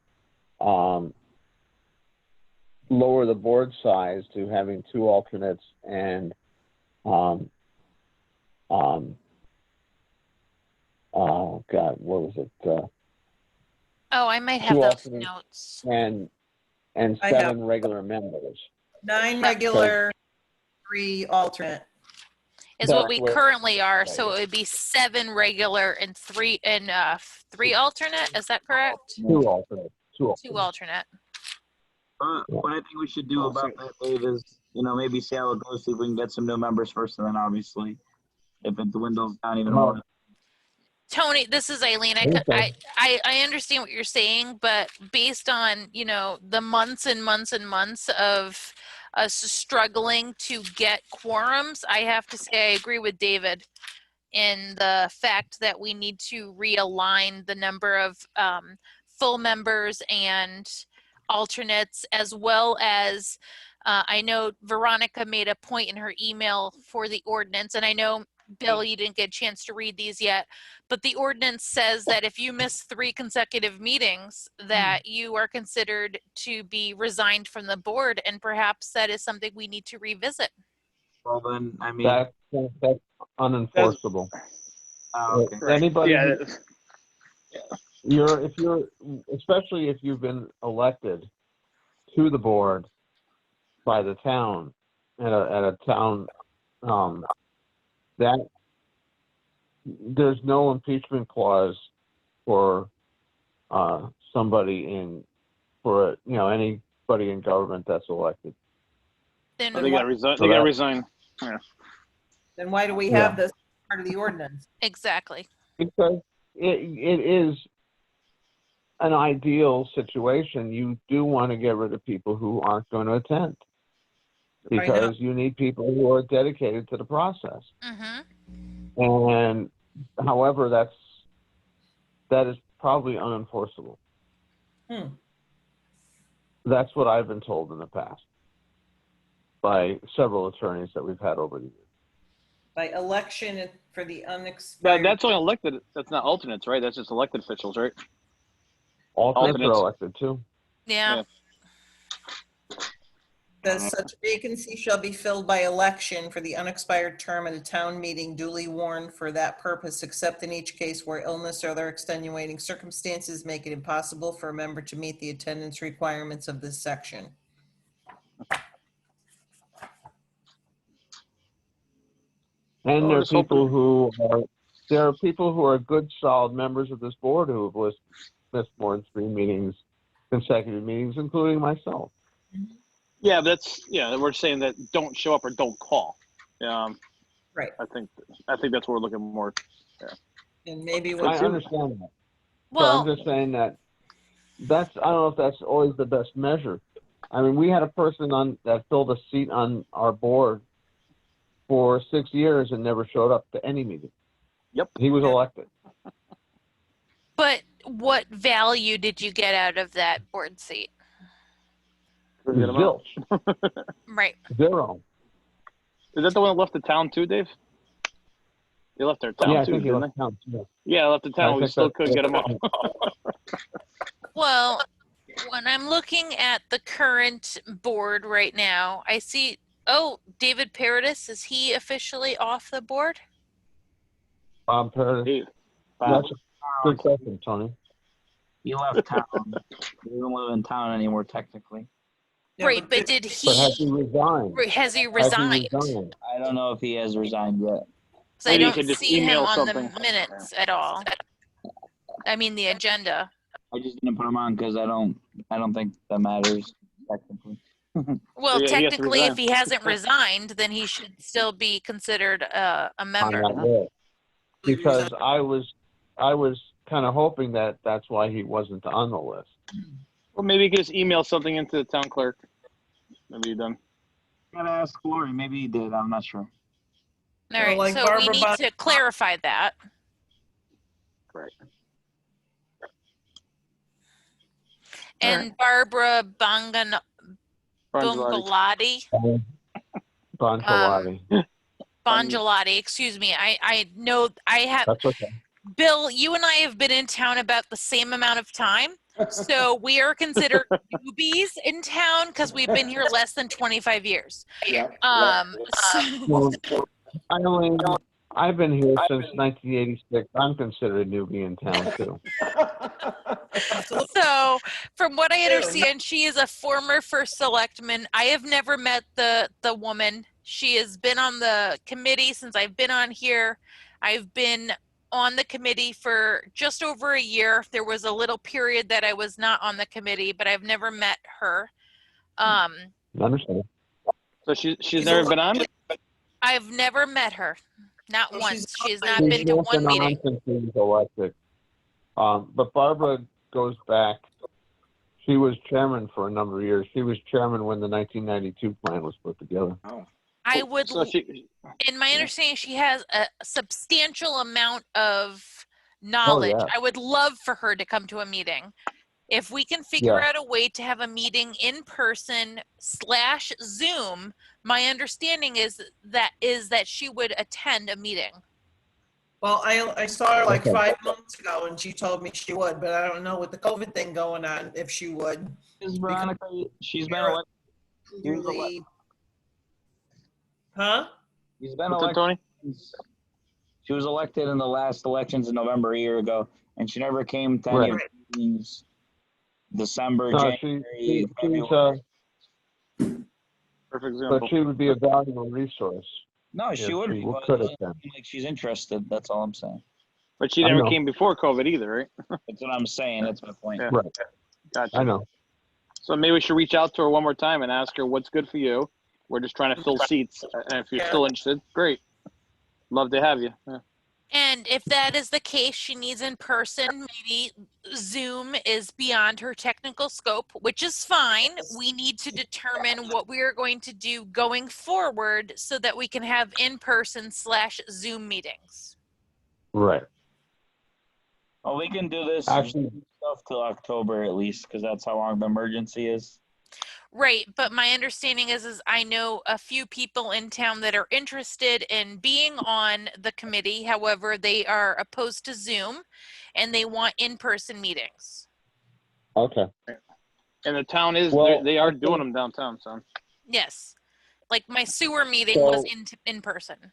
lower the board size to having 2 alternates and oh God, what was it? Oh, I might have Two those alternates. notes. And I have- 7 regular members. 9 regular, 3 alternate. Is That's what we what- currently are. So it would be 7 regular and 3 alternate. Is that correct? 2 alternates. 2 2 alternates. alternate. what I think we should do about that, Dave, is maybe see how it goes. See if we can get some new members first, and then obviously, if it dwindles down even more. Tony, this is Aileen. Okay. I understand what you're saying, but based on, the months and months and months of us struggling to get quorums, I have to say I agree with David in the fact that we need to realign the number of full members and alternates, as well as I know Veronica made a point in her email for the ordinance, and I know Bill, you didn't get a chance to read these yet, but the ordinance says that if you miss 3 consecutive meetings, that you are considered to be resigned from the board, and perhaps that is something we need to revisit. Well, then, I mean, That's unenforceable. okay. Anybody, Yeah, especially if you've been elected to the board by the town at a town, that there's no impeachment clause for anybody in government that's elected. Then they got to resign. They got to resign. Then why do we have this part of the ordinance? exactly. Because it is an ideal situation. You do want to get rid of people who aren't going to attend, because you need people who are dedicated to the process. Hmm. And however, that is probably unenforceable. That's what I've been told in the past by several attorneys that we've had over the years. By election for the unexpired. That's only elected. That's not alternates, right? That's just elected officials, right? Alternates are Alternates. elected too. Yeah. Says such vacancy shall be filled by election for the unexpired term at a town meeting duly warned for that purpose, except in each case where illness or other extenuating circumstances make it impossible for a member to meet the attendance requirements of this section. And Oh, there are let's hope people who are good, solid members of this board who have missed more than 3 consecutive meetings, including myself. Yeah, we're saying that don't show up or don't call. Right. I think that's what we're looking more. And maybe I when understand that. Well, So I'm just saying I don't know if that's always the best measure. I mean, we had a person that filled a seat on our board for 6 years and never showed up to any meeting. Yep. He was elected. But what value did you get out of that board seat? Couldn't get 'em out. Zilch. Right. Zero. Is that the one that left the town too, Dave? They left their town Yeah, I too, think he didn't left town. Yeah. they? Yeah, left the town. I We think still that- couldn't get them out. Well, when I'm looking at the current board right now, I see, oh, David Paradis, is he officially off the board? Paradis. Dave. Wow. That's a good question, Tony. He left town. He doesn't live in town anymore, technically. Yeah, Right, but the- did But has he, he resigned? has he Has resigned? he resigned? I don't know if he has resigned yet. 'Cause I Maybe you don't could just see him email on the something. minutes at all. I mean, the agenda. I just didn't put him on because I don't think that matters technically. Well, Yeah, he has to technically, if resign. he hasn't resigned, then he should still be considered a On member. that list? Because I was kind of hoping that that's why he wasn't on the list. Well, maybe you could just email something into the town clerk. Maybe you done. Gotta ask Lori. Maybe he did. I'm not sure. All right, like so we Barbara need to clarify that. Right. And Barbara Bronzolati. Bongelati, Bongelati. Bongelati, excuse me. I know I have, That's okay. Bill, you and I have been in town about the same amount of time. So we are considered newbies in town because we've been here less than 25 years. Yeah. So, Eileen, I've been here since 1986. I'm considered a newbie in town too. so from what I understand, she is a former first selectman. I have never met the woman. She has been on the committee since I've been on here. I've been on the committee for just over a year. There was a little period that I was not on the committee, but I've never met her. Understand? So she's never been on? I've never met her, not Oh, once. she's She has not- not been to not one been on meeting. since he was elected. But Barbara goes back. She was chairman for a number of years. She was chairman when the 1992 plan was put together. Oh, I would, So she, in my understanding, she has a substantial amount of knowledge. yeah. I would love for her to come to a meeting. If we can figure Yeah. out a way to have a meeting in person / Zoom, my understanding is that she would attend a meeting. Well, I saw her like Okay. 5 months ago and she told me she would, but I don't know with the COVID thing going on if she would. Is Veronica? She's been You're- elected. Do the- Huh? She's been what's up, elected. Tony? She was elected in the last elections in November a year ago, and she never came to any Right. of the meetings. December, No, January, she's February. Perfect but example. she would be a valuable resource. No, she if would she be, but it could doesn't attend. seem like she's interested. That's all I'm saying. But she I never know. came before COVID either, right? That's what I'm saying. That's my point. Yeah. Right. Gotcha. I know. So maybe we should reach out to her one more time and ask her what's good for you. We're just trying to fill seats. And if you're still interested, great. Love to have you. Yeah. And if that is the case, she needs in person. Maybe Zoom is beyond her technical scope, which is fine. We need to determine what we are going to do going forward so that we can have in person / Zoom meetings. Right. Well, we can do this Actually, stuff till October at least, because that's how long the emergency is. Right, but my understanding is I know a few people in town that are interested in being on the committee. However, they are opposed to Zoom and they want in-person meetings. okay. And the town is, Well, they are I think- doing them downtown, so. Yes. Like my sewer meeting was So- in person.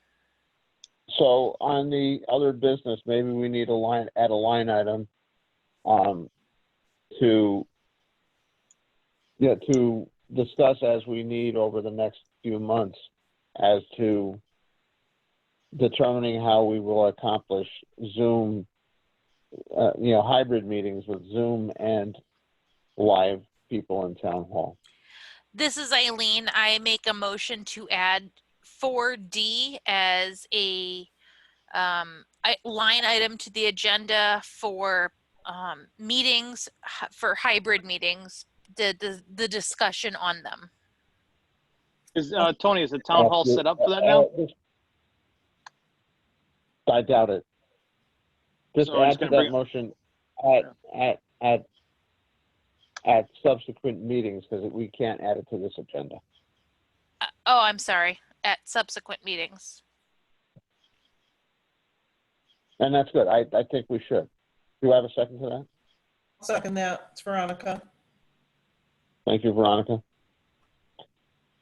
So on the other business, maybe we need add a line item, to discuss as we need over the next few months as to determining how we will accomplish Zoom, hybrid meetings with Zoom and live people in town hall. This is Eileen. I make a motion to add 4D as a line item to the agenda for meetings, for hybrid meetings, the discussion on them. Is, Tony, is the town hall set up for that now? I doubt it. Just So we're add just to gonna that motion at subsequent meetings, because we can't add it to this agenda. Oh, I'm sorry. At subsequent meetings. And that's good. I think we should. Do you have a second to that? Second that, it's Veronica. Thank you, Veronica.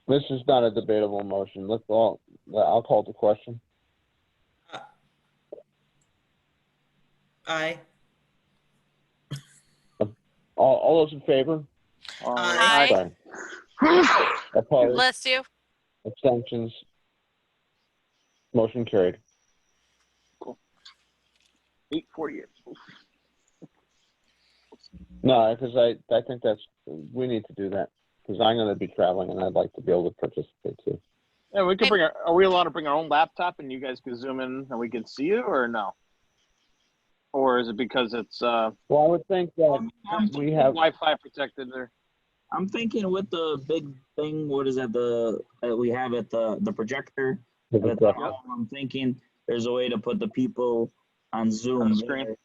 This is not a debatable motion. I'll call the question. Aye. All those in favor? Aye. Sorry. Opposed? Bless you. Abstentions? Motion carried. 8:48. No, because I think we need to do that, because I'm going to be traveling and I'd like to be able to participate too. Yeah, we can are we allowed to bring our own laptop and you guys can zoom in and we can see you, or no? Or is it because it's Well, I would think that we have. Wi-Fi protected there? I'm thinking with the big thing, what is that, we have at the projector? At the town hall, I'm thinking there's a way to put the people on Zoom. On the screen. there,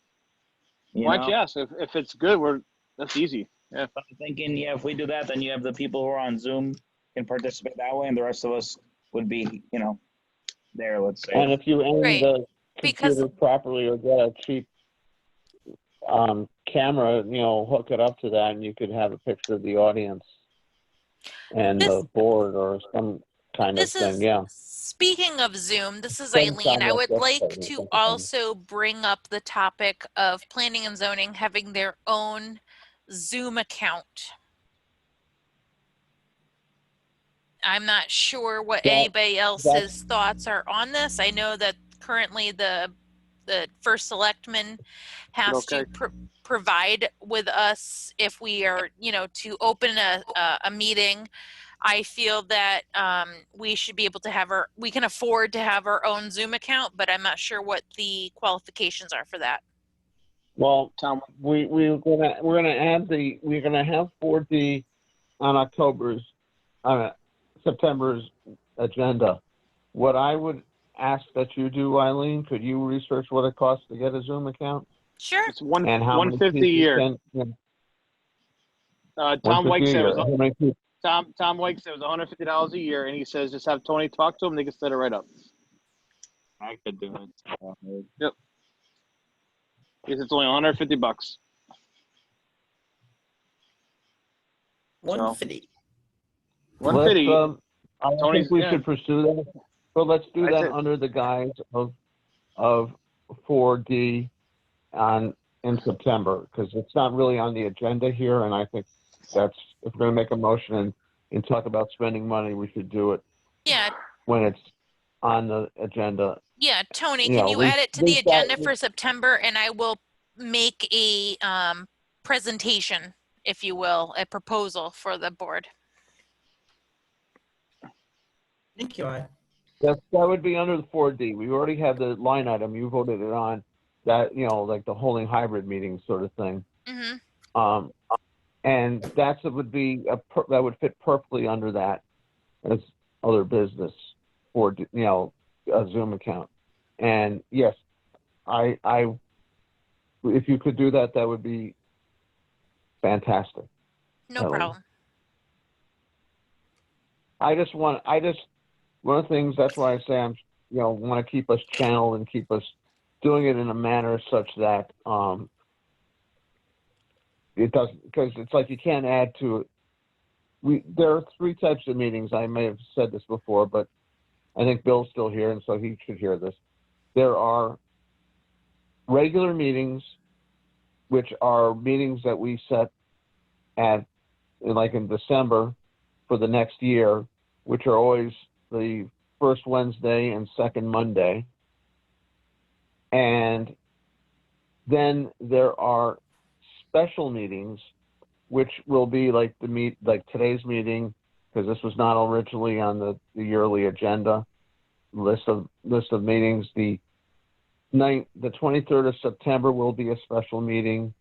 you Why know? don't you ask? If it's good, that's easy. Yeah. I'm thinking, yeah, if we do that, then you have the people who are on Zoom can participate that way, and the rest of us would be, there, let's say. And if you aim Right, the because- computer properly or get a cheap camera, hook it up to that, and you could have a picture of the audience and the board or some kind of This thing. is, Yeah. speaking of Zoom, this is Doesn't Eileen. sound I like would this, like but to it's also bring up the topic of planning and zoning having their own Zoom account. I'm not sure what anybody else's thoughts are on this. I know that currently the first selectman has to provide with us if we are, to open a meeting. I feel that we should be able to we can afford to have our own Zoom account, but I'm not sure what the qualifications are for that. Well, we're gonna have 4D on September's agenda. What I would ask that you do, Eileen, could you research what it costs to get a Zoom account? Sure. It's And how many $150 a year. Tom White said it was Tom White said it was $150 a year, and he says just have Tony talk to him. They can set it right up. I could do it. Yep. He says it's only $150. 150. 150. I Tony's- think we yeah. should pursue that, but let's do That's that it. under the guise of 4D in September, because it's not really on the agenda here, and I think if we're going to make a motion and talk about spending money, we should do it Yeah. when it's on the agenda. Yeah, Tony, You can know, you we- add it to the we've got- agenda for September, and I will make a presentation, if you will, a proposal for the board. Thank you, I. That would be under the 4D. We already have the line item. You voted it on that, like the holding hybrid meeting sort of thing. Mm-hmm. And that would fit perfectly under that as other business for, a Zoom account. And yes, if you could do that, that would be fantastic. No So- problem. One of the things, that's why I say I'm, want to keep us channeled and keep us doing it in a manner such that it doesn't, because it's like you can't add to it. There are 3 types of meetings. I may have said this before, but I think Bill's still here, and so he should hear this. There are regular meetings, which are meetings that we set in December for the next year, which are always the first Wednesday and second Monday. And then there are special meetings, which will be like today's meeting, because this was not originally on the yearly agenda list of meetings. The 23rd of September will be a special meeting.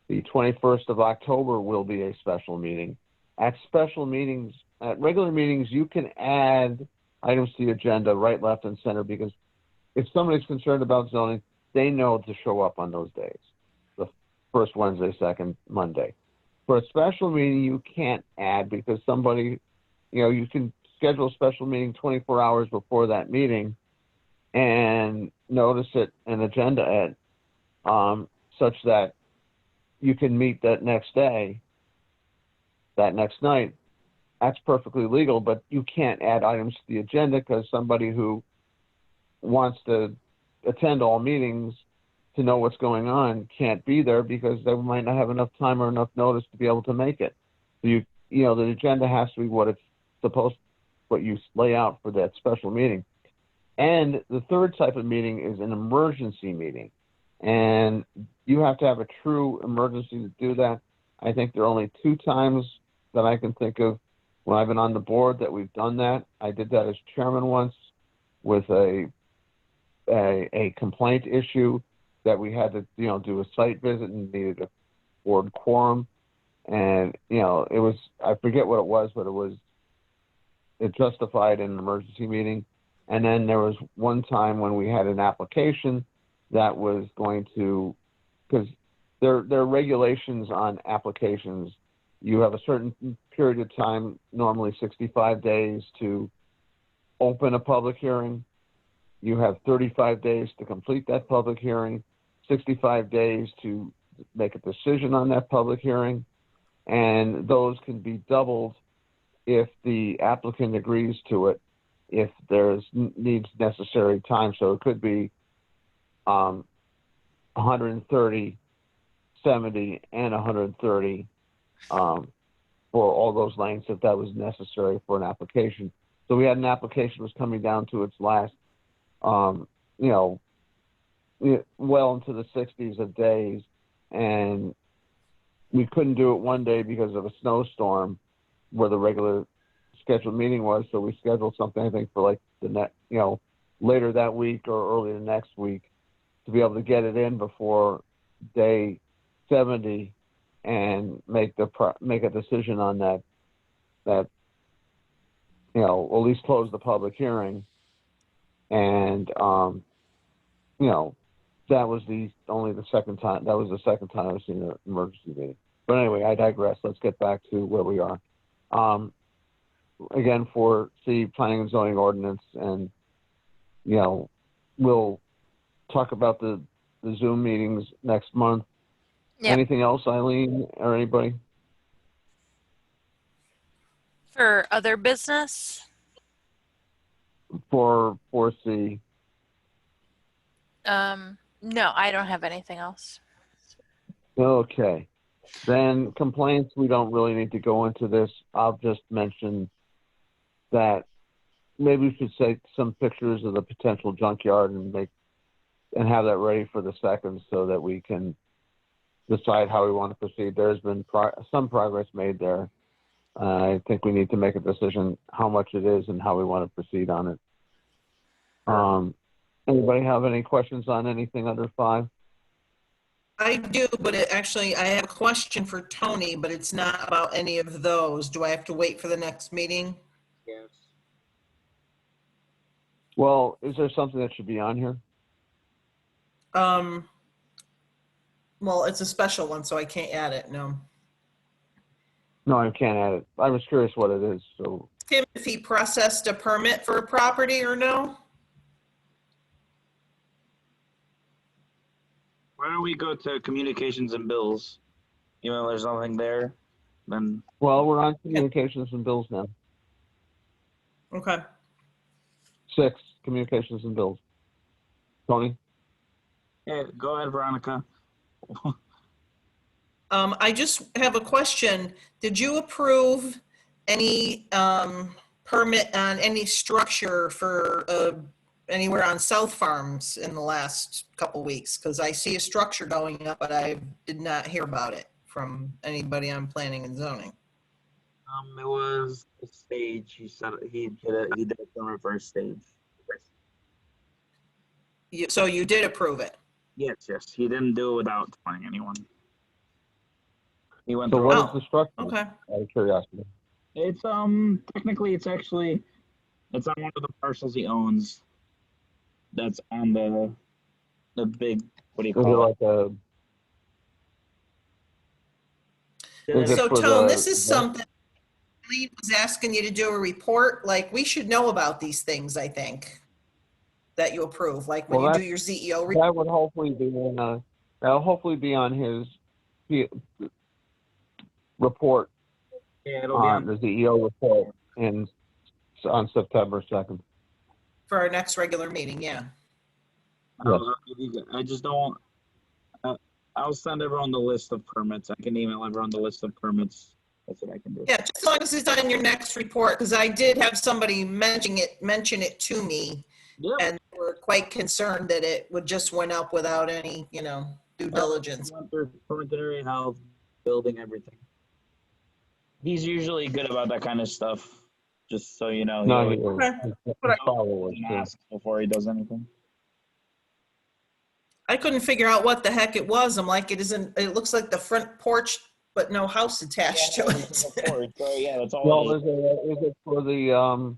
The 21st of October will be a special meeting. At regular meetings, you can add items to the agenda right, left, and center, because if somebody's concerned about zoning, they know to show up on those days, the first Wednesday, second Monday. For a special meeting, you can't add because somebody, you can schedule a special meeting 24 hours before that meeting and notice it and agenda it such that you can meet that next day, that next night. That's perfectly legal, but you can't add items to the agenda because somebody who wants to attend all meetings to know what's going on can't be there because they might not have enough time or enough notice to be able to make it. So the agenda has to be what it's supposed, what you lay out for that special meeting. And the third type of meeting is an emergency meeting. And you have to have a true emergency to do that. I think there are only 2 times that I can think of when I've been on the board that we've done that. I did that as chairman once with a complaint issue that we had to, do a site visit and needed a board quorum. And, it was, I forget what it was, but it justified an emergency meeting. And then there was one time when we had an application that was going to, because there are regulations on applications. You have a certain period of time, normally 65 days, to open a public hearing. You have 35 days to complete that public hearing, 65 days to make a decision on that public hearing, and those can be doubled if the applicant agrees to it, if there's needs necessary time. So it could be 130, 70, and 130 for all those lengths if that was necessary for an application. So we had an application was coming down to its last, well into the 60s of days, and we couldn't do it one day because of a snowstorm where the regular scheduled meeting was. So we scheduled something, I think, for like later that week or early the next week to be able to get it in before day 70 and make a decision on that at least close the public hearing. And that was the second time I've seen an emergency meeting. But anyway, I digress. Let's get back to where we are. Again, for the planning and zoning ordinance, and we'll talk about the Zoom meetings next month. Yep. Anything else, Eileen or anybody? For other business? For 4C. No, I don't have anything else. Okay. Then complaints, we don't really need to go into this. I'll just mention that maybe we should take some pictures of the potential junkyard and have that ready for the 2nd so that we can decide how we want to proceed. There's been some progress made there. I think we need to make a decision how much it is and how we want to proceed on it. Anybody have any questions on anything under 5? I do, but I have a question for Tony, but it's not about any of those. Do I have to wait for the next meeting? Yes. Well, is there something that should be on here? Well, it's a special one, so I can't add it, no. No, I can't add it. I was curious what it is. So Tim, if he processed a permit for a property or no? Why don't we go to communications and bills? There's nothing there, then. well, we're on communications and bills now. Okay. 6, communications and bills. Tony? Yeah, go ahead, Veronica. I just have a question. Did you approve any permit on any structure for anywhere on South Farms in the last couple weeks? Because I see a structure going up, but I did not hear about it from anybody on planning and zoning. It was a stage. He said he did it on the first stage. So you did approve it? Yes. He didn't do it without telling anyone. He went So through. what Oh, is the structure? Okay. Out of curiosity. It's technically it's on one of the parcels he owns. that's on the big, what do you Is it call it? like a, is it So for Tone, the- this is something Lee was asking you to do a report. Like, we should know about these things, I think, that you approve, like when Well, you do your CEO report. that would hopefully be in that'll hopefully be on his report, Yeah, it'll be on the CEO report on September 2nd. For our next regular meeting, yeah. I just don't. I'll send everyone the list of permits. I can email everyone the list of permits. That's what I can do. Yeah, just as long as it's on your next report, because I did have somebody mention it to me, Yep. and were quite concerned that it would just went up without any, due diligence. Went through preliminary health, building, everything. He's usually good about that kind of stuff. Just so you know, he No, always he is. His followers, too. asks before he does anything. I couldn't figure out what the heck it was. I'm like, it looks like the front porch, but no house attached to it. Yeah, that's all. Well, is it for the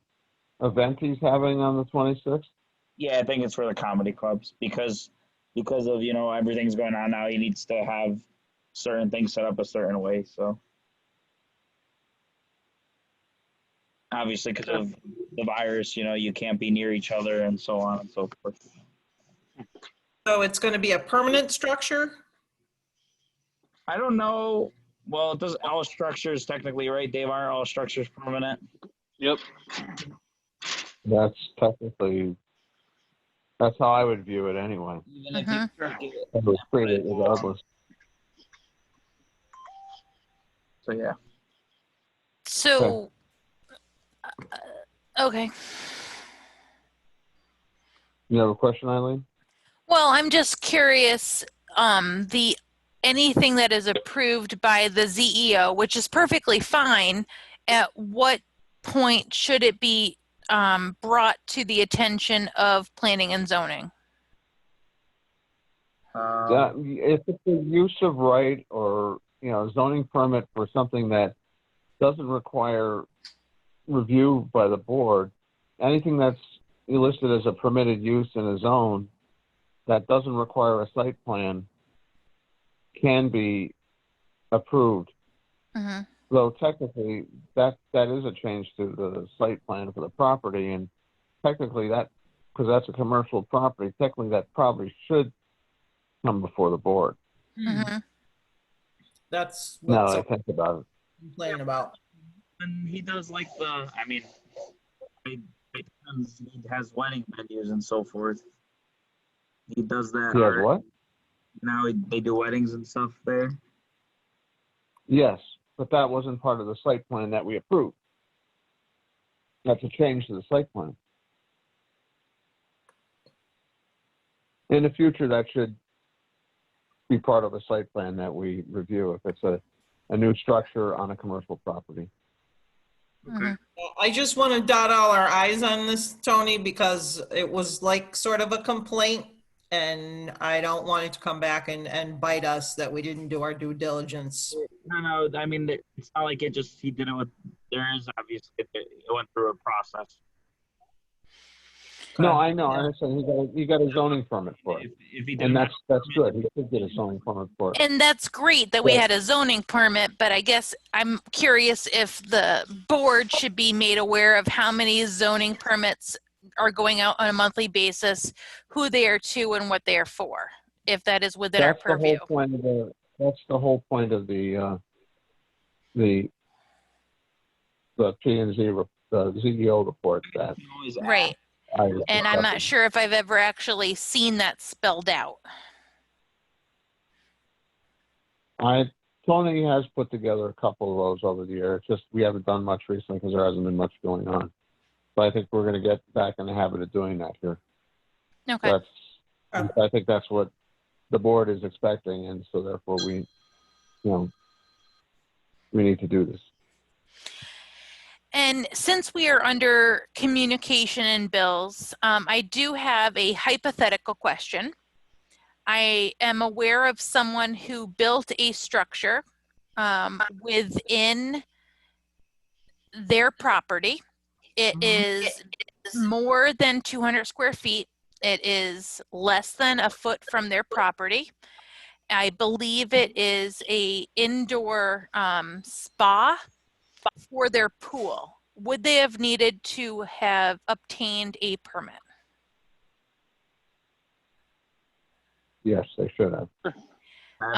event he's having on the 26th? Yeah, I think it's for the comedy clubs because of everything's going on now. He needs to have certain things set up a certain way. So obviously, because of the virus, you can't be near each other and so on and so forth. So it's going to be a permanent structure? I don't know. Well, it does all structures technically, right, Dave? Aren't all structures permanent? Yep. That's technically, that's how I would view it anyway. Even if you I would treat it regardless. So yeah. So, okay. You have a question, Eileen? Well, I'm just curious, anything that is approved by the ZEO, which is perfectly fine, at what point should it be brought to the attention of planning and zoning? If it's a use of right or, zoning permit for something that doesn't require review by the board, anything that's listed as a permitted use in a zone that doesn't require a site plan can be approved. Mm-hmm. Though technically that is a change to the site plan for the property, and technically because that's a commercial property, technically that probably should come before the board. Mm-hmm. That's Now what that I think about it. I'm complaining about. And he does like he has wedding venues and so forth. He does that. Yeah, already. what? Now they do weddings and stuff there. Yes, but that wasn't part of the site plan that we approved. That's a change to the site plan. In the future, that should be part of a site plan that we review if it's a new structure on a commercial property. Mm-hmm. I just want to dot all our I's on this, Tony, because it was like sort of a complaint, and I don't want it to come back and bite us that we didn't do our due diligence. No, I mean, it's not like he did it with, there is obviously, it went through a process. No, I know. I understand. He got a zoning permit for it, If he did and that's good. He should get a zoning permit for it. And that's great that we Yeah. had a zoning permit, but I guess I'm curious if the board should be made aware of how many zoning permits are going out on a monthly basis, who they are to, and what they are for, if that is within our That's purview. that's the whole point of the P&Z, the ZEO report that Right. I was And I'm discussing. not sure if I've ever actually seen that spelled out. Tony has put together a couple of those over the year. It's just we haven't done much recently because there hasn't been much going on. But I think we're going to get back in the habit of doing that here. Okay. I think that's what the board is expecting, and so therefore we need to do this. And since we are under communication and bills, I do have a hypothetical question. I am aware of someone who built a structure within their property. It is more than 200 square feet. It is less than a foot from their property. I believe it is a indoor spa for their pool. Would they have needed to have obtained a permit? Yes, they should have. I've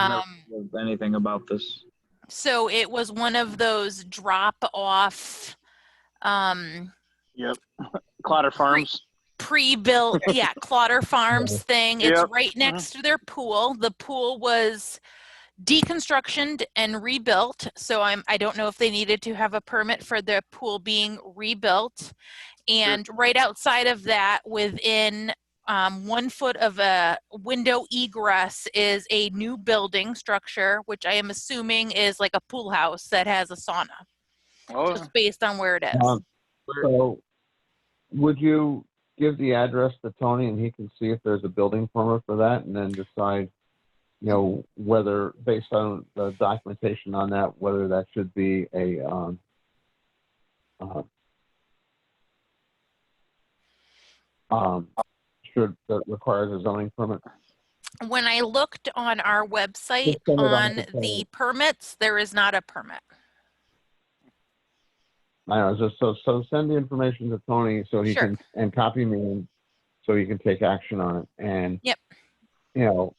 never heard anything about this. So it was one of those drop-off Yep. Clotter Farms. pre-built, yeah, Clotter Farms thing. It's Yep. right next to their pool. The pool was deconstructed and rebuilt, so I don't know if they needed to have a permit for the pool being rebuilt. And right outside of that, within 1 foot of a window egress, is a new building structure, which I am assuming is like a pool house that has a sauna, Oh, just based on where it is. So would you give the address to Tony and he can see if there's a building permit for that and then decide, you know, whether based on the documentation on that, whether that should be a, that requires a zoning permit? When I looked on our website Just send it on on to Tony. the permits, there is not a permit. I know, just so send the information to Tony so he Sure. can, and copy me in, so he can take action on it. And, Yep. you know,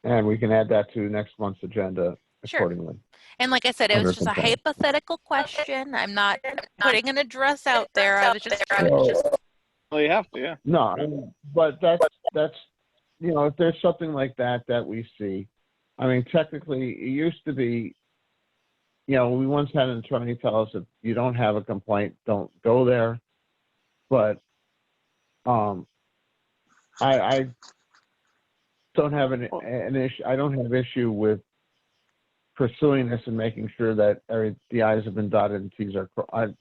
and we can add that to next month's agenda Sure. accordingly. And like I said, it was just a 100%. hypothetical question. I'm not putting an address out there. I was just well, you have to, yeah. No, I mean, but that's, you know, if there's something like that we see, I mean, technically, it used to be, you know, we once had an attorney tell us if you don't have a complaint, don't go there. But I don't have an issue. I don't have issue with pursuing this and making sure that the I's have been dotted and T's are crossed.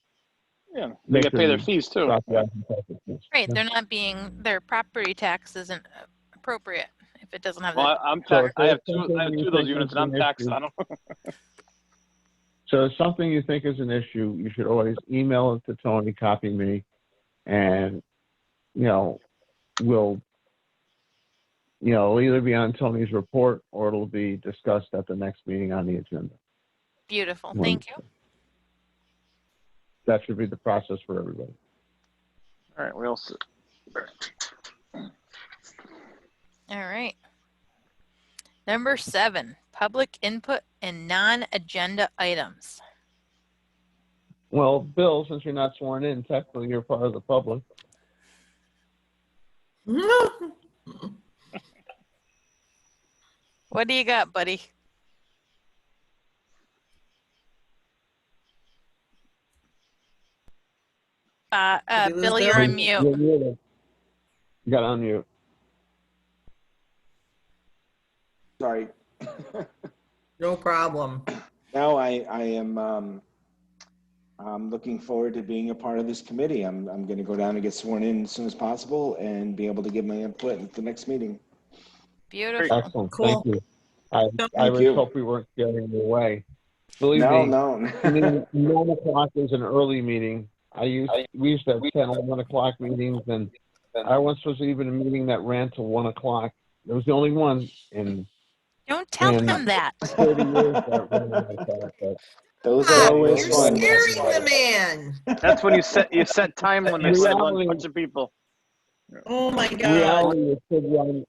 Yeah, they Make get sure pay their you fees too. dot the I's and cross the T's. right. They're not being, their property tax isn't appropriate if it doesn't have Well, that. I'm So taxed. if I have there's two. I have something two you of those think units, is and I'm an taxed issue- on them. So if something you think is an issue, you should always email it to Tony, copy me, and, you know, we'll, you know, it'll either be on Tony's report or it'll be discussed at the next meeting on the agenda. Beautiful. When- Thank you. That should be the process for everybody. All right, we all sit. All right. Number 7, public input and non-agenda items. Well, Bill, since you're not sworn in, technically you're part of the public. What do you got, buddy? Did we lose Bill, you're Bill? on mute. You're muted. You got on mute. Sorry. No problem. No, I am I'm looking forward to being a part of this committee. I'm going to go down and get sworn in as soon as possible and be able to give my input at the next meeting. Beautiful. Excellent. Cool. Thank you. I Thank would you. hope we weren't getting in the way. Believe No, me, no. I mean, 9 o'clock is an early meeting. We used to have 10, 11 o'clock meetings, and I once was even a meeting that ran till 1 o'clock. It was the only one in Don't tell And- him that. 30 years that ran like that. But Those Ah, are always you're fun. scaring the man. That's when you set time limits on a Reality- bunch of people. Oh my God. reality, it should run,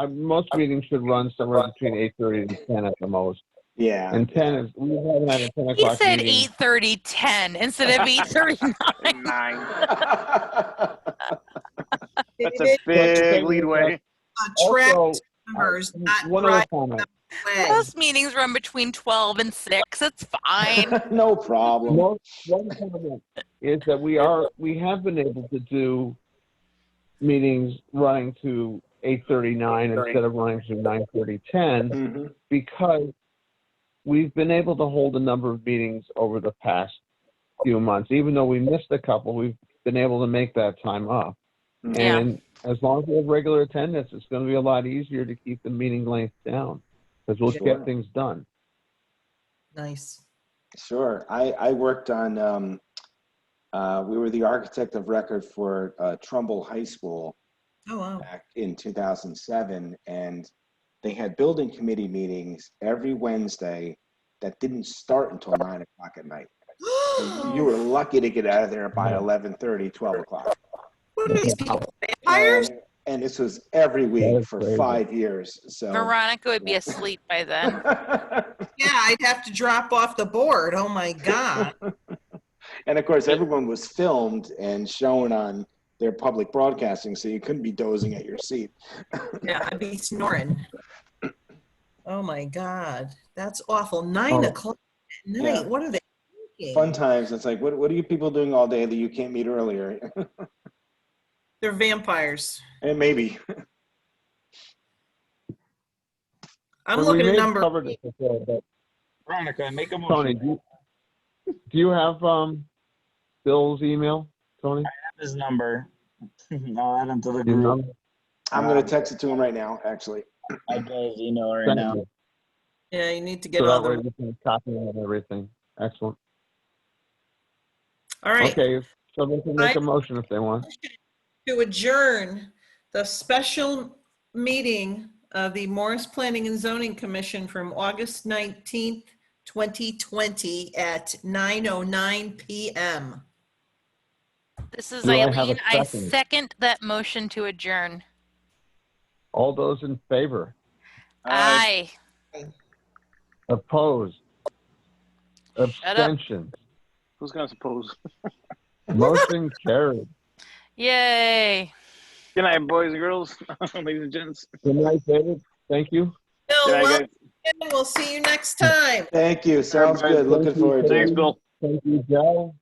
most meetings should run somewhere between 8:30 and 10 at the most. Yeah. And 10 is, we haven't had a 10 He o'clock said meeting. 8:30, 10 instead of 8:39. 9. That's a big leadway. Attract Also, members, not one drive other comment. away. Most meetings run between 12 and 6. It's fine. No problem. One comment is that we have been able to do meetings running to 8:39 instead of running to 9:30, 10 Mhm. because we've been able to hold a number of meetings over the past few months. Even though we missed a couple, we've been able to make that time up. Yeah. And as long as we have regular attendance, it's going to be a lot easier to keep the meeting length down because we'll Sure. get things done. Nice. Sure. I worked on, we were the architect of record for Trumbull High School. Oh, wow. back in 2007, and they had building committee meetings every Wednesday that didn't start until 9 o'clock at night. So you were lucky to get out of there by 11:30, 12 o'clock. What are these people, vampires? And this was every That week is for crazy. 5 years. So Veronica would be asleep by then. Yeah, I'd have to drop off the board. Oh, my God. and of course, everyone was filmed and shown on their public broadcasting, so you couldn't be dozing at your seat. Yeah, I'd be snoring. Oh, my God. That's awful. 9 Oh. o'clock at night. Yeah. What are they thinking? Fun times. It's like, what are you people doing all day that you can't meet earlier? They're vampires. And maybe. I'm Well, we looking may at have number. covered this before, but Veronica, make a Tony, motion. do you have Bill's email, Tony? His number. I'll add him to the You group. know? I'm going to text it to him right now, actually. I got his email right Thank now. you. Yeah, you need to get So that on way the. we can copy and everything. Excellent. All right. Okay, so they can make a motion if they want. To adjourn the special meeting of the Morris Planning and Zoning Commission from August 19th, 2020 at 9:09 p.m. This is Do I have a Eileen. I second? second that motion to adjourn. All those in favor? Aye. Opposed? up. Abstentions? Who's gonna suppose? Motion carried. Yay. Good night, boys and girls, ladies and gents. Good night, David. Thank you. Bill, Good night, welcome. guys. We'll see you next time. Thank you. Sounds Thank good. Looking you. forward to it. Thanks, Bill. Thank you, Joe.